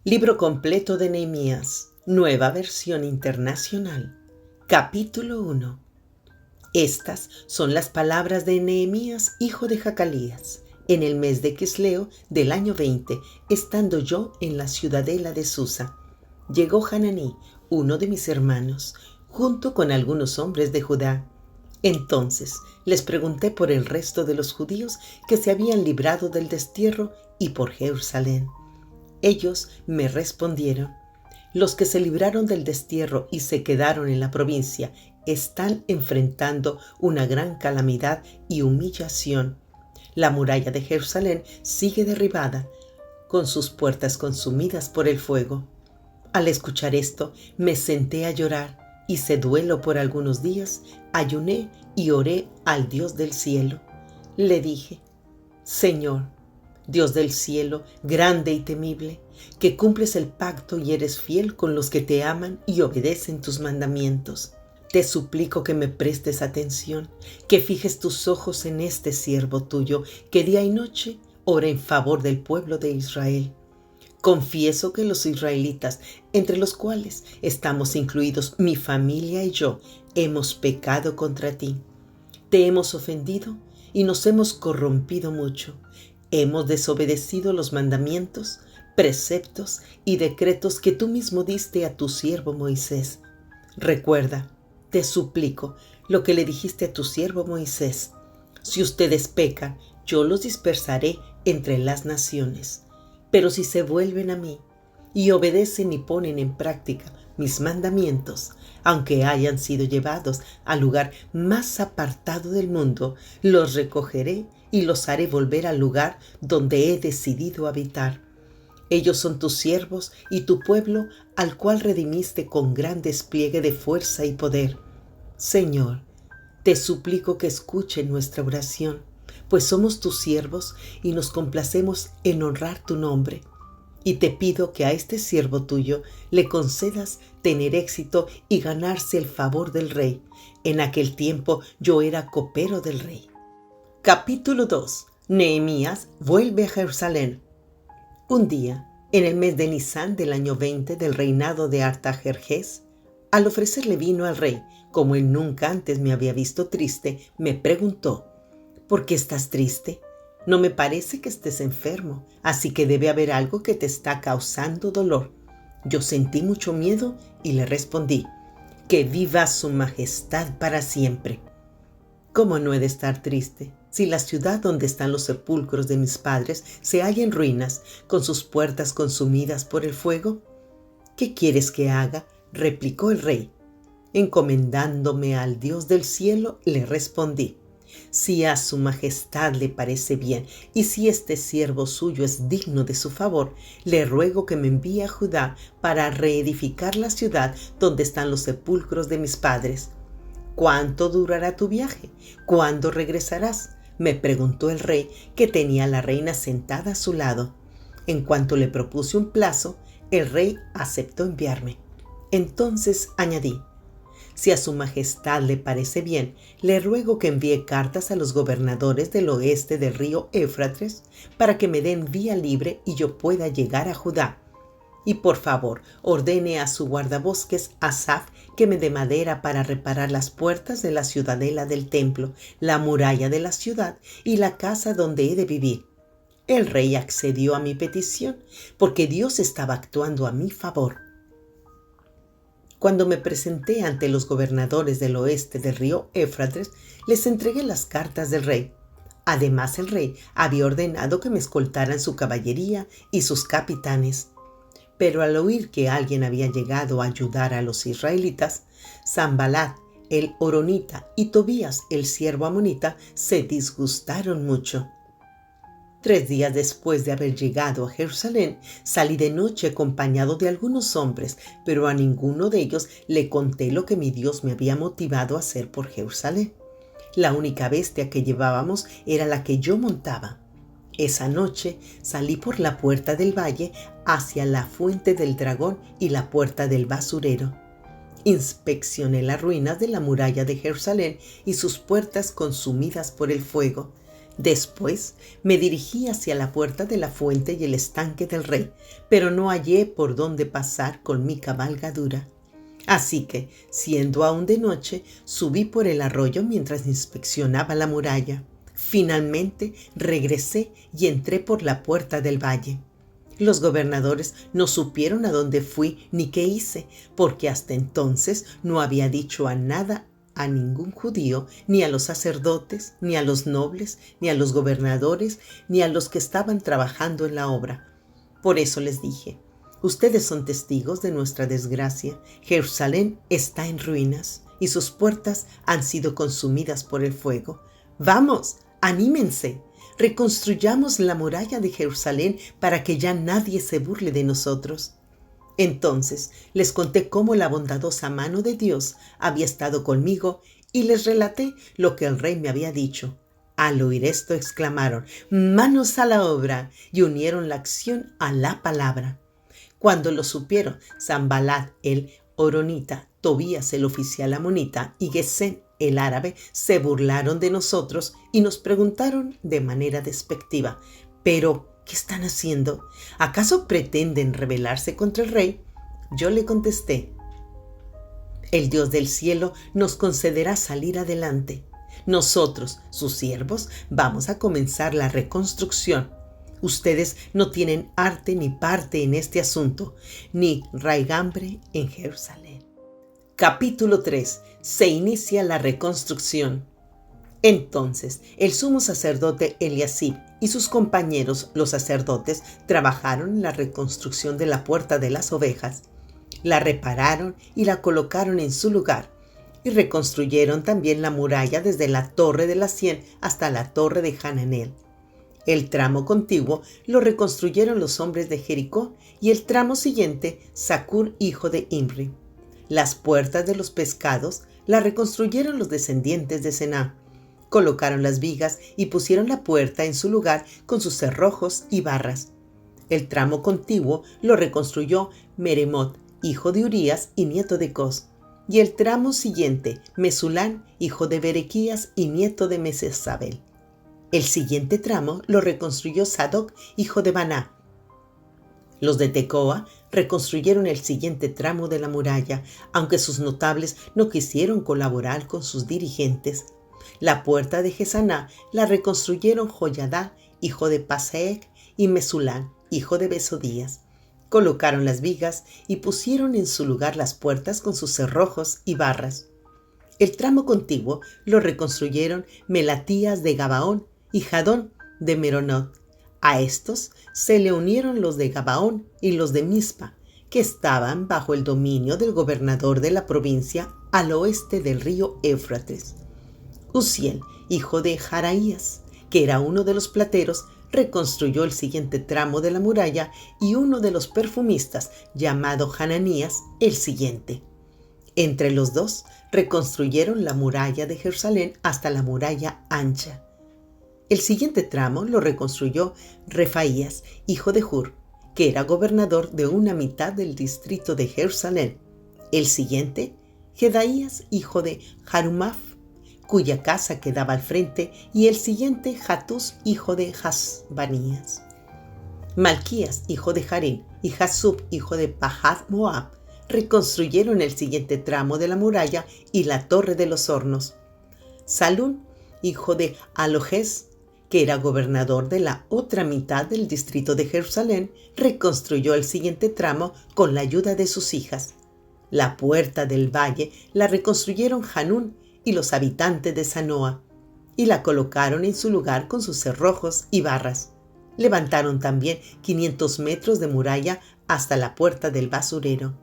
Libro completo de Nehemías, Nueva Versión Internacional. Capítulo 1. Estas son las palabras de Nehemías, hijo de Jacalías, en el mes de Quisleo del año 20, estando yo en la ciudadela de Susa. Llegó Hananí, uno de mis hermanos, junto con algunos hombres de Judá. Entonces les pregunté por el resto de los judíos que se habían librado del destierro y por Jerusalén. Ellos me respondieron: los que se libraron del destierro y se quedaron en la provincia están enfrentando una gran calamidad y humillación. La muralla de Jerusalén sigue derribada, con sus puertas consumidas por el fuego. Al escuchar esto, me senté a llorar, hice duelo por algunos días, ayuné y oré al Dios del cielo. Le dije: Señor, Dios del cielo, grande y temible, que cumples el pacto y eres fiel con los que te aman y obedecen tus mandamientos. Te suplico que me prestes atención, que fijes tus ojos en este siervo tuyo, que día y noche ora en favor del pueblo de Israel. Confieso que los israelitas, entre los cuales estamos incluidos mi familia y yo, hemos pecado contra ti. Te hemos ofendido y nos hemos corrompido mucho. Hemos desobedecido los mandamientos, preceptos y decretos que tú mismo diste a tu siervo Moisés. Recuerda, te suplico, lo que le dijiste a tu siervo Moisés: si ustedes pecan, yo los dispersaré entre las naciones. Pero si se vuelven a mí y obedecen y ponen en práctica mis mandamientos, aunque hayan sido llevados al lugar más apartado del mundo, los recogeré y los haré volver al lugar donde he decidido habitar. Ellos son tus siervos y tu pueblo, al cual redimiste con gran despliegue de fuerza y poder. Señor, te suplico que escuche nuestra oración, pues somos tus siervos y nos complacemos en honrar tu nombre. Y te pido que a este siervo tuyo le concedas tener éxito y ganarse el favor del rey. En aquel tiempo yo era copero del rey. Capítulo 2. Nehemías vuelve a Jerusalén. Un día, en el mes de Nisán del año 20 del reinado de Artajerjes, al ofrecerle vino al rey, como él nunca antes me había visto triste, me preguntó: ¿por qué estás triste? No me parece que estés enfermo, así que debe haber algo que te está causando dolor. Yo sentí mucho miedo y le respondí: que viva su majestad para siempre. ¿Cómo no he de estar triste si la ciudad donde están los sepulcros de mis padres se halla en ruinas, con sus puertas consumidas por el fuego? ¿Qué quieres que haga?, replicó el rey. Encomendándome al Dios del cielo, le respondí: si a su majestad le parece bien y si este siervo suyo es digno de su favor, le ruego que me envíe a Judá para reedificar la ciudad donde están los sepulcros de mis padres. ¿Cuánto durará tu viaje? ¿Cuándo regresarás?, me preguntó el rey, que tenía a la reina sentada a su lado. En cuanto le propuse un plazo, el rey aceptó enviarme. Entonces añadí: si a su majestad le parece bien, le ruego que envíe cartas a los gobernadores del oeste del río Éufrates para que me den vía libre y yo pueda llegar a Judá. Y por favor, ordene a su guardabosques Asaf que me dé madera para reparar las puertas de la ciudadela del templo, la muralla de la ciudad y la casa donde he de vivir. El rey accedió a mi petición, porque Dios estaba actuando a mi favor. Cuando me presenté ante los gobernadores del oeste del río Éufrates, les entregué las cartas del rey. Además, el rey había ordenado que me escoltaran su caballería y sus capitanes. Pero al oír que alguien había llegado a ayudar a los israelitas, Sanbalat, el horonita, y Tobías, el siervo amonita, se disgustaron mucho. 3 días después de haber llegado a Jerusalén, salí de noche acompañado de algunos hombres, pero a ninguno de ellos le conté lo que mi Dios me había motivado a hacer por Jerusalén. La única bestia que llevábamos era la que yo montaba. Esa noche salí por la puerta del valle hacia la fuente del dragón y la puerta del basurero. Inspeccioné las ruinas de la muralla de Jerusalén y sus puertas consumidas por el fuego. Después me dirigí hacia la puerta de la fuente y el estanque del rey, pero no hallé por dónde pasar con mi cabalgadura. Así que, siendo aún de noche, subí por el arroyo mientras inspeccionaba la muralla. Finalmente regresé y entré por la puerta del valle. Los gobernadores no supieron a dónde fui ni qué hice, porque hasta entonces no había dicho a ningún judío, ni a los sacerdotes, ni a los nobles, ni a los gobernadores, ni a los que estaban trabajando en la obra. Por eso les dije: ustedes son testigos de nuestra desgracia. Jerusalén está en ruinas y sus puertas han sido consumidas por el fuego. ¡Vamos, anímense! Reconstruyamos la muralla de Jerusalén para que ya nadie se burle de nosotros. Entonces les conté cómo la bondadosa mano de Dios había estado conmigo y les relaté lo que el rey me había dicho. Al oír esto exclamaron: ¡manos a la obra!, y unieron la acción a la palabra. Cuando lo supieron Sanbalat el horonita, Tobías el oficial amonita y Gesem el árabe se burlaron de nosotros y nos preguntaron de manera despectiva: ¿pero qué están haciendo? ¿Acaso pretenden rebelarse contra el rey? Yo le contesté: el Dios del cielo nos concederá salir adelante. Nosotros, sus siervos, vamos a comenzar la reconstrucción. Ustedes no tienen arte ni parte en este asunto, ni raigambre en Jerusalén. Capítulo 3. Se inicia la reconstrucción. Entonces, el sumo sacerdote Eliasib y sus compañeros, los sacerdotes, trabajaron en la reconstrucción de la puerta de las ovejas. La repararon y la colocaron en su lugar. Y reconstruyeron también la muralla desde la torre de las 100 hasta la torre de Hananel. El tramo contiguo lo reconstruyeron los hombres de Jericó y el tramo siguiente Zacur, hijo de Imri. Las puertas de los pescados la reconstruyeron los descendientes de Sená. Colocaron las vigas y pusieron la puerta en su lugar con sus cerrojos y barras. El tramo contiguo lo reconstruyó Meremot, hijo de Urías y nieto de Cos. Y el tramo siguiente, Mesulán, hijo de Berequías y nieto de Mesesabel. El siguiente tramo lo reconstruyó Sadoc, hijo de Baná. Los de Tecoa reconstruyeron el siguiente tramo de la muralla, aunque sus notables no quisieron colaborar con sus dirigentes. La puerta de Gesaná la reconstruyeron Joyadá, hijo de Paseec, y Mesulán, hijo de Besodías. Colocaron las vigas y pusieron en su lugar las puertas con sus cerrojos y barras. El tramo contiguo lo reconstruyeron Melatías de Gabaón y Jadón de Meronot. A estos se le unieron los de Gabaón y los de Mizpa, que estaban bajo el dominio del gobernador de la provincia al oeste del río Éufrates. Uziel, hijo de Jaraías, que era uno de los plateros, reconstruyó el siguiente tramo de la muralla y uno de los perfumistas, llamado Hananías, el siguiente. Entre los dos reconstruyeron la muralla de Jerusalén hasta la muralla ancha. El siguiente tramo lo reconstruyó Refaías, hijo de Hur, que era gobernador de una mitad del distrito de Jerusalén. El siguiente, Jedaías, hijo de Harumaf, cuya casa quedaba al frente, y el siguiente, Hatus, hijo de Hasbanías. Malquías, hijo de Harim, y Jasub, hijo de Pahat Moab, reconstruyeron el siguiente tramo de la muralla y la torre de los hornos. Salún, hijo de Alojes, que era gobernador de la otra mitad del distrito de Jerusalén, reconstruyó el siguiente tramo con la ayuda de sus hijas. La puerta del valle la reconstruyeron Hanún y los habitantes de Sanoa, y la colocaron en su lugar con sus cerrojos y barras. Levantaron también 500 metros de muralla hasta la puerta del basurero.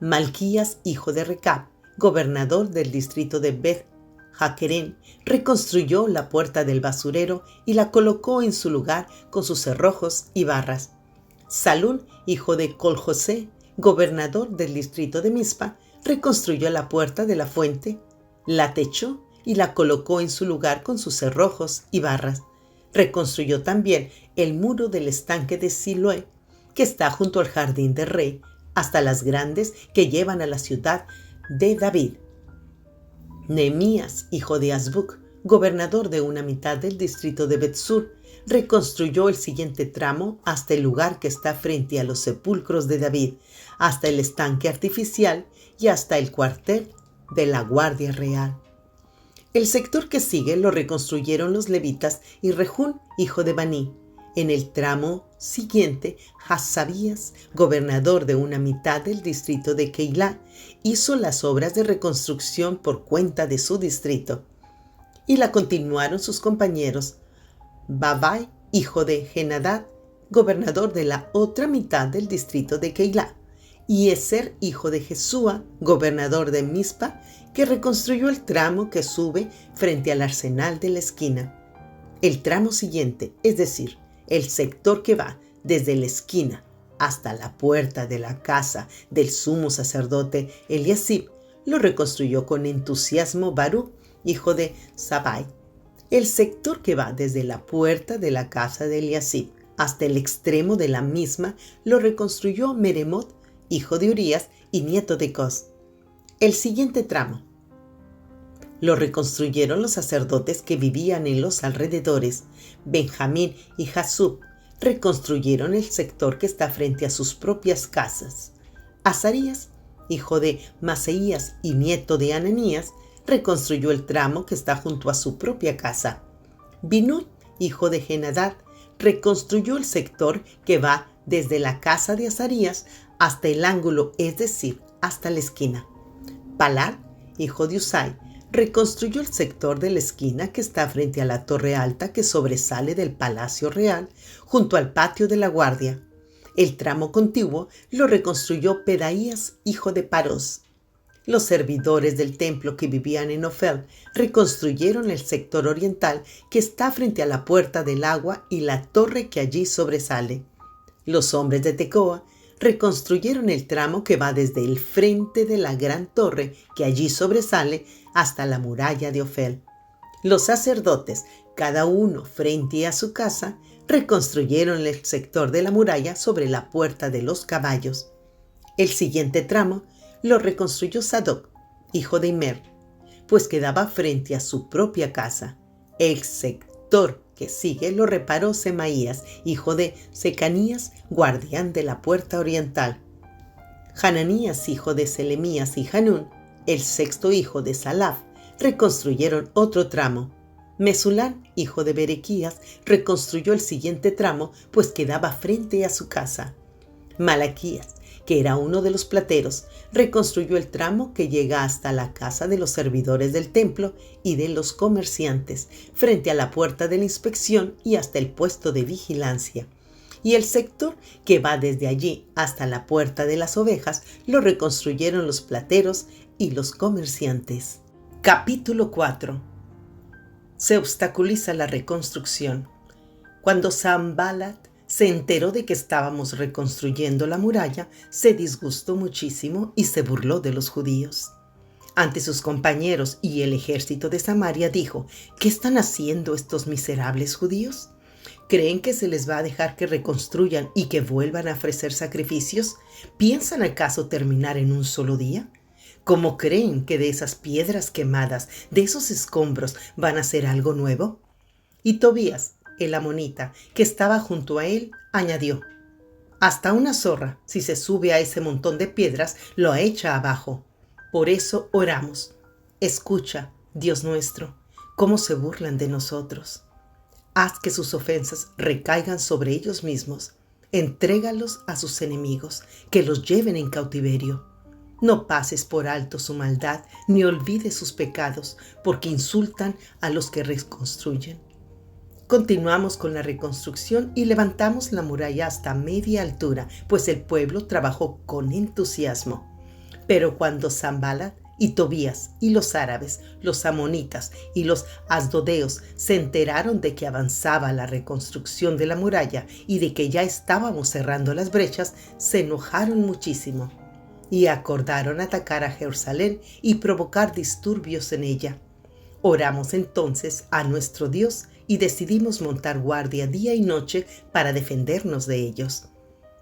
Malquías, hijo de Recab, gobernador del distrito de Beth Jaquerén, reconstruyó la puerta del basurero y la colocó en su lugar con sus cerrojos y barras. Salún, hijo de Col-José, gobernador del distrito de Mizpa, reconstruyó la puerta de la fuente, la techó y la colocó en su lugar con sus cerrojos y barras. Reconstruyó también el muro del estanque de Siloé, que está junto al jardín del rey, hasta las grandes que llevan a la ciudad de David. Nehemías, hijo de Azbuc, gobernador de una mitad del distrito de Bet-Sur, reconstruyó el siguiente tramo hasta el lugar que está frente a los sepulcros de David, hasta el estanque artificial y hasta el cuartel de la Guardia Real. El sector que sigue lo reconstruyeron los levitas y Rehún, hijo de Baní. En el tramo siguiente, Hasabías, gobernador de una mitad del distrito de Keilah, hizo las obras de reconstrucción por cuenta de su distrito. Y la continuaron sus compañeros, Babai, hijo de Henadad, gobernador de la otra mitad del distrito de Keilah, y Ezer, hijo de Jesúa, gobernador de Mizpa, que reconstruyó el tramo que sube frente al arsenal de la esquina. El tramo siguiente, es decir, el sector que va desde la esquina hasta la puerta de la casa del sumo sacerdote Eliasib, lo reconstruyó con entusiasmo Baruch, hijo de Zabai. El sector que va desde la puerta de la casa de Eliasib hasta el extremo de la misma lo reconstruyó Meremot, hijo de Urías y nieto de Cos. El siguiente tramo lo reconstruyeron los sacerdotes que vivían en los alrededores. Benjamín y Jasub reconstruyeron el sector que está frente a sus propias casas. Azarías, hijo de Maseías y nieto de Ananías, reconstruyó el tramo que está junto a su propia casa. Binui, hijo de Henadad, reconstruyó el sector que va desde la casa de Azarías hasta el ángulo, es decir, hasta la esquina. Palal, hijo de Usai, reconstruyó el sector de la esquina que está frente a la torre alta que sobresale del Palacio Real, junto al patio de la guardia. El tramo contiguo lo reconstruyó Pedaías, hijo de Parós. Los servidores del templo que vivían en Ofel reconstruyeron el sector oriental que está frente a la puerta del agua y la torre que allí sobresale. Los hombres de Tecoa reconstruyeron el tramo que va desde el frente de la gran torre que allí sobresale hasta la muralla de Ofel. Los sacerdotes, cada uno frente a su casa, reconstruyeron el sector de la muralla sobre la puerta de los caballos. El siguiente tramo lo reconstruyó Sadoc, hijo de Immer, pues quedaba frente a su propia casa. El sector que sigue lo reparó Semaías, hijo de Secanías, guardián de la puerta oriental. Hananías, hijo de Selemías, y Hanún, el sexto hijo de Salaf, reconstruyeron otro tramo. Mesulán, hijo de Berequías, reconstruyó el siguiente tramo, pues quedaba frente a su casa. Malaquías, que era uno de los plateros, reconstruyó el tramo que llega hasta la casa de los servidores del templo y de los comerciantes, frente a la puerta de la inspección y hasta el puesto de vigilancia. Y el sector que va desde allí hasta la puerta de las ovejas lo reconstruyeron los plateros y los comerciantes. Capítulo 4. Se obstaculiza la reconstrucción. Cuando Sanballat se enteró de que estábamos reconstruyendo la muralla, se disgustó muchísimo y se burló de los judíos. Ante sus compañeros y el ejército de Samaria dijo: ¿Qué están haciendo estos miserables judíos? ¿Creen que se les va a dejar que reconstruyan y que vuelvan a ofrecer sacrificios? ¿Piensan acaso terminar en un solo día? ¿Cómo creen que de esas piedras quemadas, de esos escombros, van a hacer algo nuevo? Y Tobías, el amonita, que estaba junto a él, añadió: hasta una zorra, si se sube a ese montón de piedras, lo echa abajo. Por eso oramos. Escucha, Dios nuestro, cómo se burlan de nosotros. Haz que sus ofensas recaigan sobre ellos mismos. Entrégalos a sus enemigos, que los lleven en cautiverio. No pases por alto su maldad, ni olvides sus pecados, porque insultan a los que reconstruyen. Continuamos con la reconstrucción y levantamos la muralla hasta media altura, pues el pueblo trabajó con entusiasmo. Pero cuando Sanballat y Tobías y los árabes, los amonitas y los asdodeos se enteraron de que avanzaba la reconstrucción de la muralla y de que ya estábamos cerrando las brechas, se enojaron muchísimo y acordaron atacar a Jerusalén y provocar disturbios en ella. Oramos entonces a nuestro Dios y decidimos montar guardia día y noche para defendernos de ellos.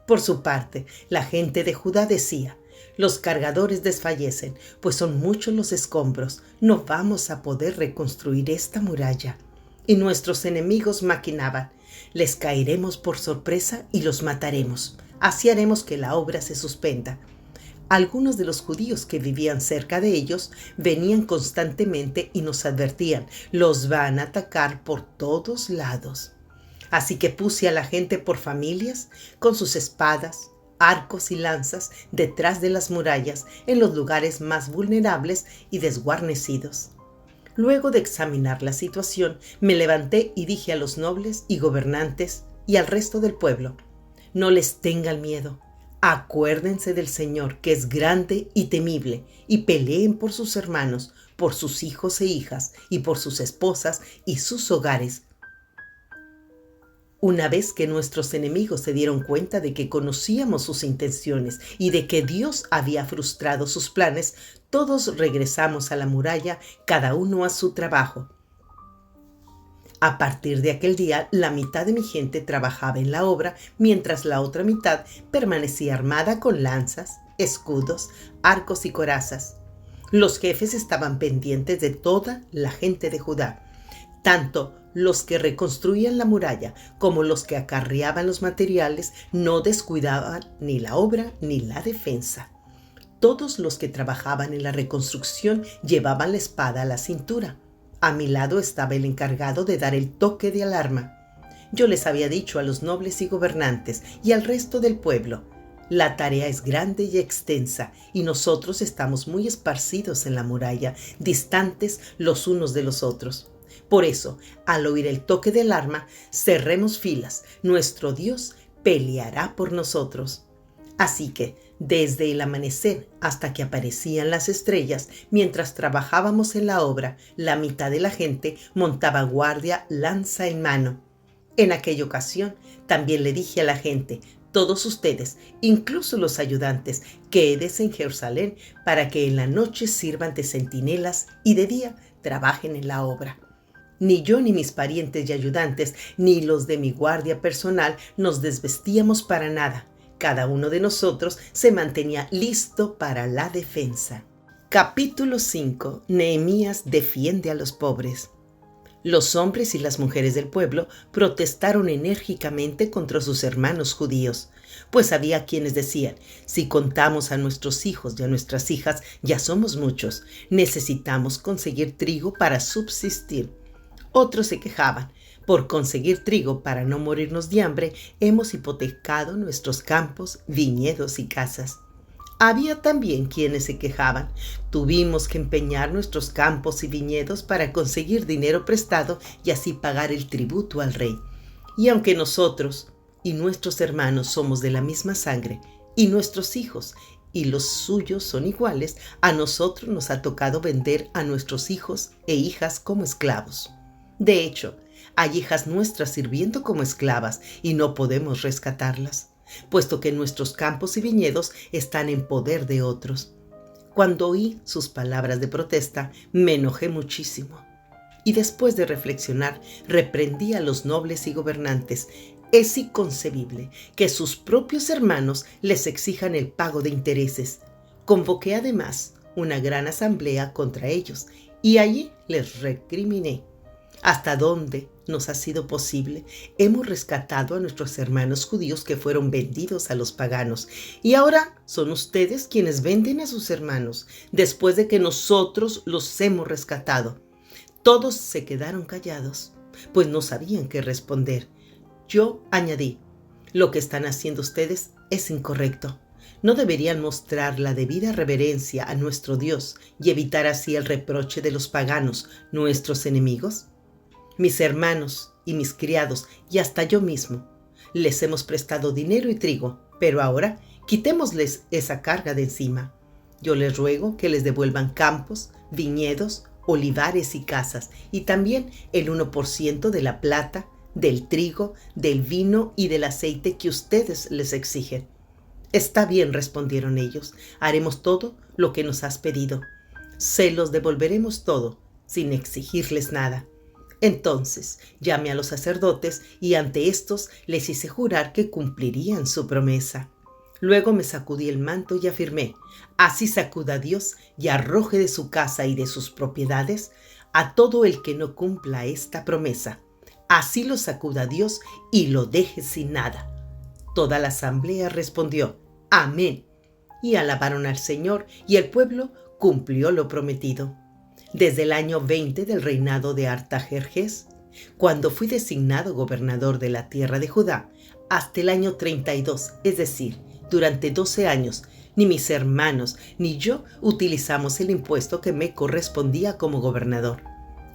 Por su parte, la gente de Judá decía: Los cargadores desfallecen, pues son muchos los escombros. No vamos a poder reconstruir esta muralla. Y nuestros enemigos maquinaban: les caeremos por sorpresa y los mataremos. Así haremos que la obra se suspenda. Algunos de los judíos que vivían cerca de ellos venían constantemente y nos advertían: los van a atacar por todos lados. Así que puse a la gente por familias, con sus espadas, arcos y lanzas, detrás de las murallas, en los lugares más vulnerables y desguarnecidos. Luego de examinar la situación, me levanté y dije a los nobles y gobernantes y al resto del pueblo: no les tengan miedo. Acuérdense del Señor, que es grande y temible, y peleen por sus hermanos, por sus hijos e hijas, y por sus esposas y sus hogares. Una vez que nuestros enemigos se dieron cuenta de que conocíamos sus intenciones y de que Dios había frustrado sus planes, todos regresamos a la muralla, cada uno a su trabajo. A partir de aquel día, la mitad de mi gente trabajaba en la obra, mientras la otra mitad permanecía armada con lanzas, escudos, arcos y corazas. Los jefes estaban pendientes de toda la gente de Judá, tanto los que reconstruían la muralla como los que acarreaban los materiales no descuidaban ni la obra ni la defensa. Todos los que trabajaban en la reconstrucción llevaban la espada a la cintura. A mi lado estaba el encargado de dar el toque de alarma. Yo les había dicho a los nobles y gobernantes y al resto del pueblo: la tarea es grande y extensa, y nosotros estamos muy esparcidos en la muralla, distantes los unos de los otros. Por eso, al oír el toque de alarma, cerremos filas. Nuestro Dios peleará por nosotros. Así que, desde el amanecer hasta que aparecían las estrellas, mientras trabajábamos en la obra, la mitad de la gente montaba guardia lanza en mano. En aquella ocasión, también le dije a la gente: todos ustedes, incluso los ayudantes, quédense en Jerusalén para que en la noche sirvan de centinelas y de día trabajen en la obra. Ni yo ni mis parientes y ayudantes, ni los de mi guardia personal nos desvestíamos para nada. Cada uno de nosotros se mantenía listo para la defensa. Capítulo 5. Nehemías defiende a los pobres. Los hombres y las mujeres del pueblo protestaron enérgicamente contra sus hermanos judíos, pues había quienes decían: si contamos a nuestros hijos y a nuestras hijas, ya somos muchos, necesitamos conseguir trigo para subsistir. Otros se quejaban: por conseguir trigo para no morirnos de hambre, hemos hipotecado nuestros campos, viñedos y casas. Había también quienes se quejaban: tuvimos que empeñar nuestros campos y viñedos para conseguir dinero prestado y así pagar el tributo al rey. Y aunque nosotros y nuestros hermanos somos de la misma sangre, y nuestros hijos y los suyos son iguales, a nosotros nos ha tocado vender a nuestros hijos e hijas como esclavos. De hecho, hay hijas nuestras sirviendo como esclavas y no podemos rescatarlas, puesto que nuestros campos y viñedos están en poder de otros. Cuando oí sus palabras de protesta, me enojé muchísimo. Y después de reflexionar, reprendí a los nobles y gobernantes. Es inconcebible que sus propios hermanos les exijan el pago de intereses. Convoqué además una gran asamblea contra ellos y allí les recriminé: ¿hasta dónde nos ha sido posible? Hemos rescatado a nuestros hermanos judíos que fueron vendidos a los paganos, y ahora son ustedes quienes venden a sus hermanos, después de que nosotros los hemos rescatado. Todos se quedaron callados, pues no sabían qué responder. Yo añadí: lo que están haciendo ustedes es incorrecto. ¿No deberían mostrar la debida reverencia a nuestro Dios y evitar así el reproche de los paganos, nuestros enemigos? Mis hermanos y mis criados y hasta yo mismo les hemos prestado dinero y trigo, pero ahora quitémosles esa carga de encima. Yo les ruego que les devuelvan campos, viñedos, olivares y casas, y también el 1% de la plata, del trigo, del vino y del aceite que ustedes les exigen. Está bien, respondieron ellos, haremos todo lo que nos has pedido. Se los devolveremos todo, sin exigirles nada. Entonces llamé a los sacerdotes y ante estos les hice jurar que cumplirían su promesa. Luego me sacudí el manto y afirmé: así sacuda Dios y arroje de su casa y de sus propiedades a todo el que no cumpla esta promesa. Así lo sacuda Dios y lo deje sin nada. Toda la asamblea respondió: amén. Y alabaron al Señor, y el pueblo cumplió lo prometido. Desde el año 20 del reinado de Artajerjes, cuando fui designado gobernador de la tierra de Judá, hasta el año 32, es decir, durante 12 años, ni mis hermanos ni yo utilizamos el impuesto que me correspondía como gobernador.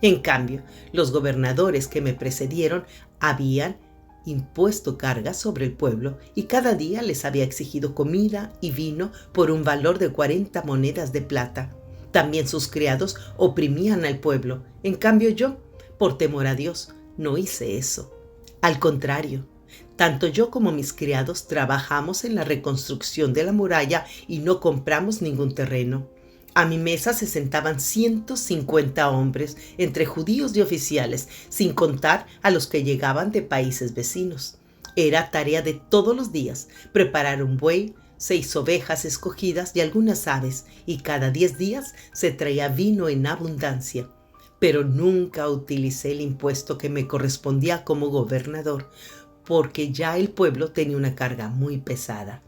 En cambio, los gobernadores que me precedieron habían impuesto cargas sobre el pueblo y cada día les había exigido comida y vino por un valor de 40 monedas de plata. También sus criados oprimían al pueblo. En cambio yo, por temor a Dios, no hice eso. Al contrario, tanto yo como mis criados trabajamos en la reconstrucción de la muralla y no compramos ningún terreno. A mi mesa se sentaban 150 hombres, entre judíos y oficiales, sin contar a los que llegaban de países vecinos. Era tarea de todos los días preparar un buey, 6 ovejas escogidas y algunas aves, y cada 10 días se traía vino en abundancia. Pero nunca utilicé el impuesto que me correspondía como gobernador, porque ya el pueblo tenía una carga muy pesada.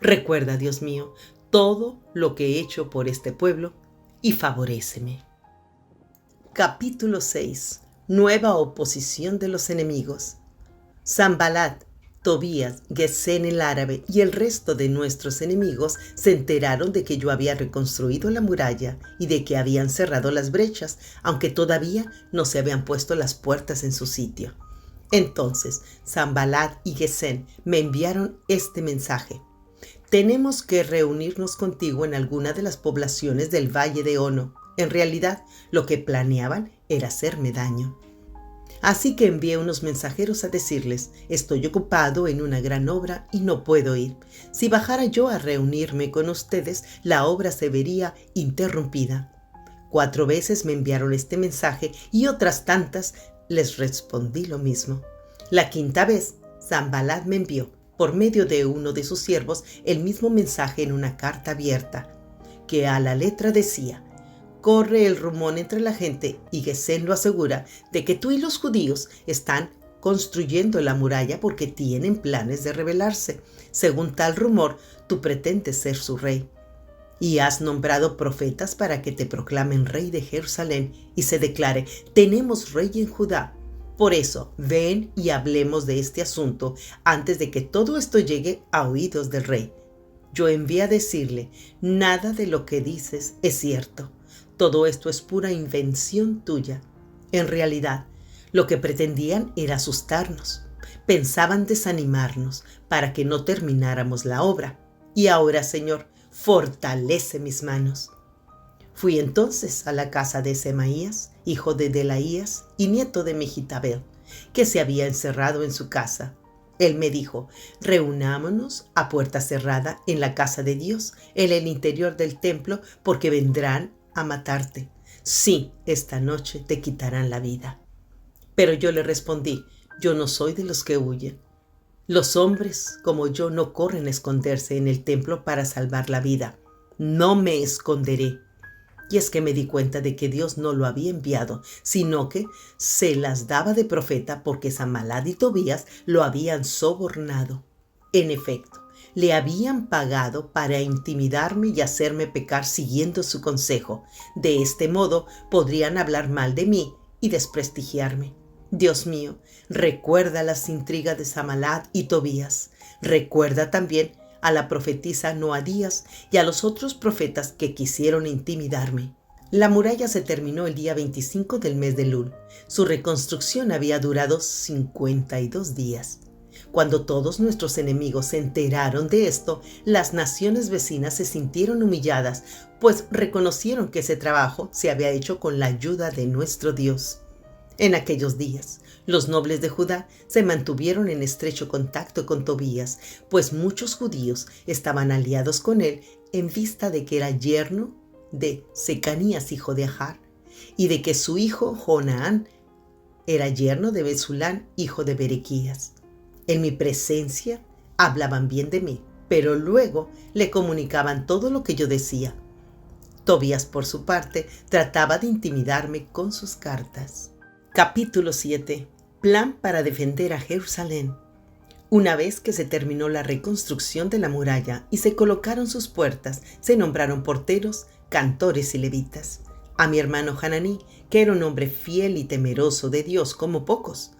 Recuerda, Dios mío, todo lo que he hecho por este pueblo y favoréceme. Capítulo 6. Nueva oposición de los enemigos. Sanbalat, Tobías, Gesén el árabe y el resto de nuestros enemigos se enteraron de que yo había reconstruido la muralla y de que habían cerrado las brechas, aunque todavía no se habían puesto las puertas en su sitio. Entonces Sanbalat y Gesén me enviaron este mensaje: tenemos que reunirnos contigo en alguna de las poblaciones del valle de Ono. En realidad, lo que planeaban era hacerme daño. Así que envié unos mensajeros a decirles: estoy ocupado en una gran obra y no puedo ir. Si bajara yo a reunirme con ustedes, la obra se vería interrumpida. 4 veces me enviaron este mensaje y otras tantas les respondí lo mismo. La 5ª vez, Sanbalat me envió, por medio de uno de sus siervos, el mismo mensaje en una carta abierta, que a la letra decía: corre el rumor entre la gente, y Gesén lo asegura, de que tú y los judíos están construyendo la muralla porque tienen planes de rebelarse. Según tal rumor, tú pretendes ser su rey. Y has nombrado profetas para que te proclamen rey de Jerusalén y se declare: tenemos rey en Judá. Por eso, ven y hablemos de este asunto antes de que todo esto llegue a oídos del rey. Yo envié a decirle: nada de lo que dices es cierto. Todo esto es pura invención tuya. En realidad, lo que pretendían era asustarnos. Pensaban desanimarnos para que no termináramos la obra. Y ahora, Señor, fortalece mis manos. Fui entonces a la casa de Semaías, hijo de Delaías y nieto de Megitabel, que se había encerrado en su casa. Él me dijo: reunámonos a puerta cerrada en la casa de Dios, en el interior del templo, porque vendrán a matarte. Sí, esta noche te quitarán la vida. Pero yo le respondí: yo no soy de los que huyen. Los hombres como yo no corren a esconderse en el templo para salvar la vida. No me esconderé. Y es que me di cuenta de que Dios no lo había enviado, sino que se las daba de profeta porque Sanbalat y Tobías lo habían sobornado. En efecto, le habían pagado para intimidarme y hacerme pecar siguiendo su consejo. De este modo podrían hablar mal de mí y desprestigiarme. Dios mío, recuerda las intrigas de Sanbalat y Tobías. Recuerda también a la profetisa Noadías y a los otros profetas que quisieron intimidarme. La muralla se terminó el día 25 del mes de Elul. Su reconstrucción había durado 52 días. Cuando todos nuestros enemigos se enteraron de esto, las naciones vecinas se sintieron humilladas, pues reconocieron que ese trabajo se había hecho con la ayuda de nuestro Dios. En aquellos días, los nobles de Judá se mantuvieron en estrecho contacto con Tobías, pues muchos judíos estaban aliados con él en vista de que era yerno de Secanías, hijo de Ajar, y de que su hijo Jonaán era yerno de Mesulán, hijo de Berequías. En mi presencia hablaban bien de mí, pero luego le comunicaban todo lo que yo decía. Tobías, por su parte, trataba de intimidarme con sus cartas. Capítulo 7. Plan para defender a Jerusalén. Una vez que se terminó la reconstrucción de la muralla y se colocaron sus puertas, se nombraron porteros, cantores y levitas. A mi hermano Hananí, que era un hombre fiel y temeroso de Dios como pocos,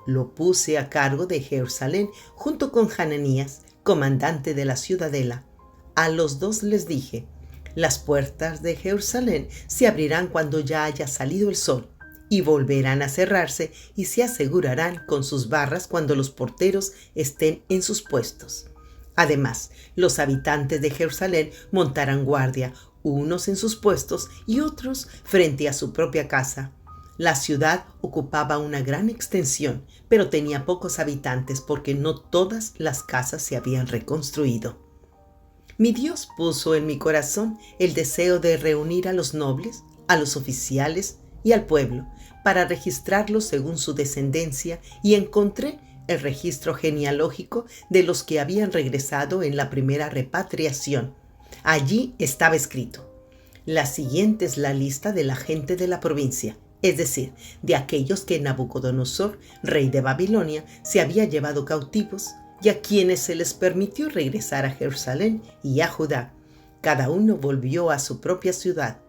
lo puse a cargo de Jerusalén junto con Hananías, comandante de la ciudadela. A los dos les dije: las puertas de Jerusalén se abrirán cuando ya haya salido el sol, y volverán a cerrarse y se asegurarán con sus barras cuando los porteros estén en sus puestos. Además, los habitantes de Jerusalén montarán guardia, unos en sus puestos y otros frente a su propia casa. La ciudad ocupaba una gran extensión, pero tenía pocos habitantes porque no todas las casas se habían reconstruido. Mi Dios puso en mi corazón el deseo de reunir a los nobles, a los oficiales y al pueblo, para registrarlos según su descendencia, y encontré el registro genealógico de los que habían regresado en la primera repatriación. Allí estaba escrito: la siguiente es la lista de la gente de la provincia, es decir, de aquellos que Nabucodonosor, rey de Babilonia, se había llevado cautivos, y a quienes se les permitió regresar a Jerusalén y a Judá. Cada uno volvió a su propia ciudad.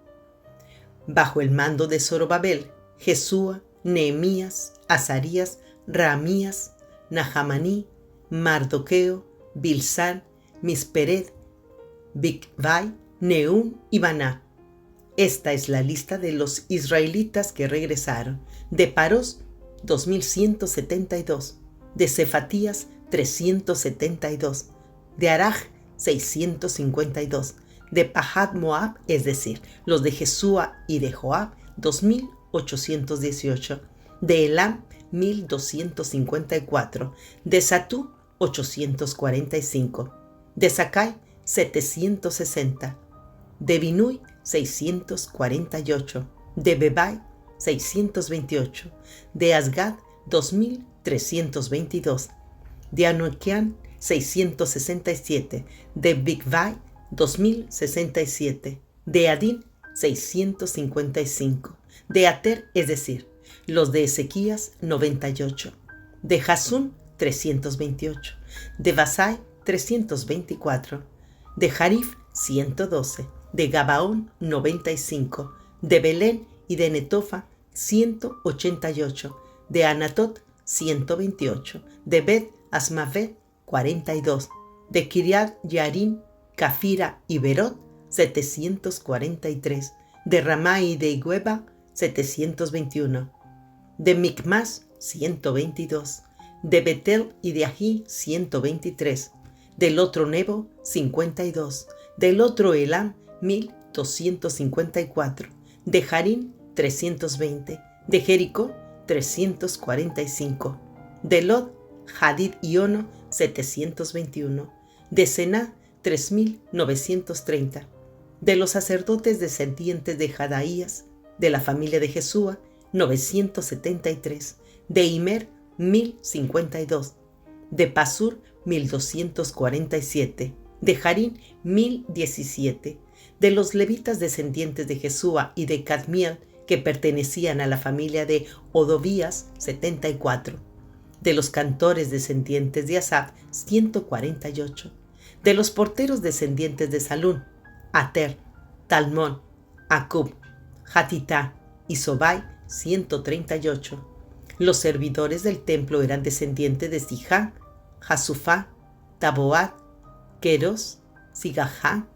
Bajo el mando de Zorobabel, Jesúa, Nehemías, Azarías, Raamías, Nahamaní, Mardoqueo, Bilsán, Mispered, Bigvai, Nehum y Baná. Esta es la lista de los israelitas que regresaron. De Paros, 2172. De Cefatías, 372. De Araj, 652. De Pahat Moab, es decir, los de Jesúa y de Joab, 2818. De Elam, 1254. De Satú, 845. De Sakai, 760. De Binui, 648. De Bebai, 628. De Asgad, 2322. De Anoquian, 667. De Bigvai, 2067. De Adín, 655. De Ater, es decir, los de Ezequías, 98. De Jasún, 328. De Basai, 324. De Jarif, 112. De Gabaón, 95. De Belén y de Netofa, 188. De Anatot, 128. De Bet Asmavet, 42. De Kiriat Yarim, Cafira y Berot, 743. De Ramá y de Igueba, 721. De Micmas, 122. De Betel y de Ají, 123. Del otro Nebo, 52. Del otro Elam, 1254. De Jarín, 320. De Jericó, 345. De Lod, Hadid y Ono, 721. De Sená, 3930. De los sacerdotes descendientes de Jadaías, de la familia de Jesúa, 973. De Imer, 1052. De Pasur, 1247. De Jarín, 1017. De los levitas descendientes de Jesúa y de Cadmiel, que pertenecían a la familia de Odovías, 74. De los cantores descendientes de Asaf, 148. De los porteros descendientes de Salún, Ater, Talmón, Acub, Hatitá y Sobai, 138. Los servidores del templo eran descendientes de Sijá, Jasufá, Taboat, Queros, Sigajá,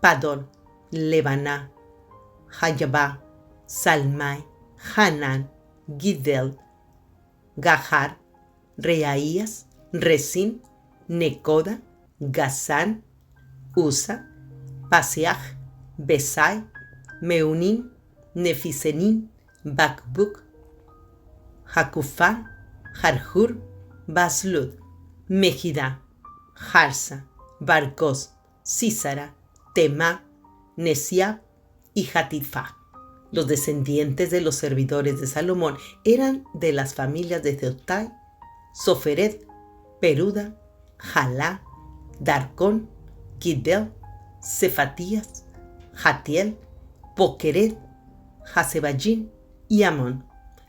Padón, Lebaná, Hayabá, Salmai, Hanán, Gidel, Gahar, Reaías, Resín, Necoda, Gazán, Usa, Paseaj, Besai, Meunín, Nefisenín, Bakbuk, Jacufá, Jarjur, Baslud, Mejidá, Jarsa, Barcos, Sísara, Temá, Nesiab y Hatifá. Los descendientes de los servidores de Salomón eran de las familias de Zeotai, Soferet, Peruda, Jalá, Darcón, Giddel, Cefatías, Jatiel, Poqueret, Hasebayín y Amón,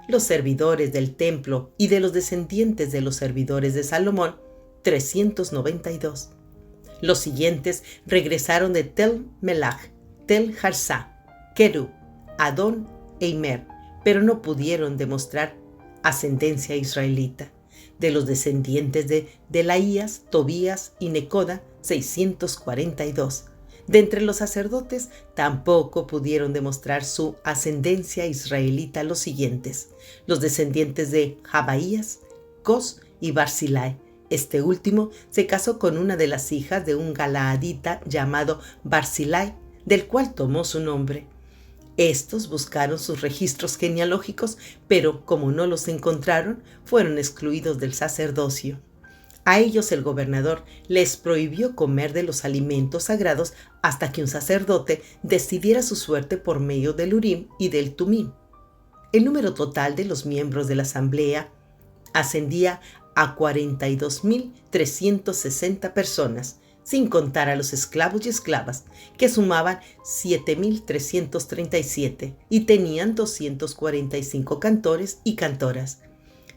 los servidores del templo, y de los descendientes de los servidores de Salomón, 392. Los siguientes regresaron de Tel Melach, Tel Harsá, Kerub, Adón e Imer, pero no pudieron demostrar ascendencia israelita. De los descendientes de Delaías, Tobías y Necoda, 642. De entre los sacerdotes tampoco pudieron demostrar su ascendencia israelita los siguientes: los descendientes de Jabaías, Cos y Barzilai. Este último se casó con una de las hijas de un galaadita llamado Barzilai, del cual tomó su nombre. Estos buscaron sus registros genealógicos, pero como no los encontraron, fueron excluidos del sacerdocio. A ellos el gobernador les prohibió comer de los alimentos sagrados hasta que un sacerdote decidiera su suerte por medio del Urim y del Tumim. El número total de los miembros de la asamblea ascendía a 42.360 personas, sin contar a los esclavos y esclavas, que sumaban 7.337 y tenían 245 cantores y cantoras.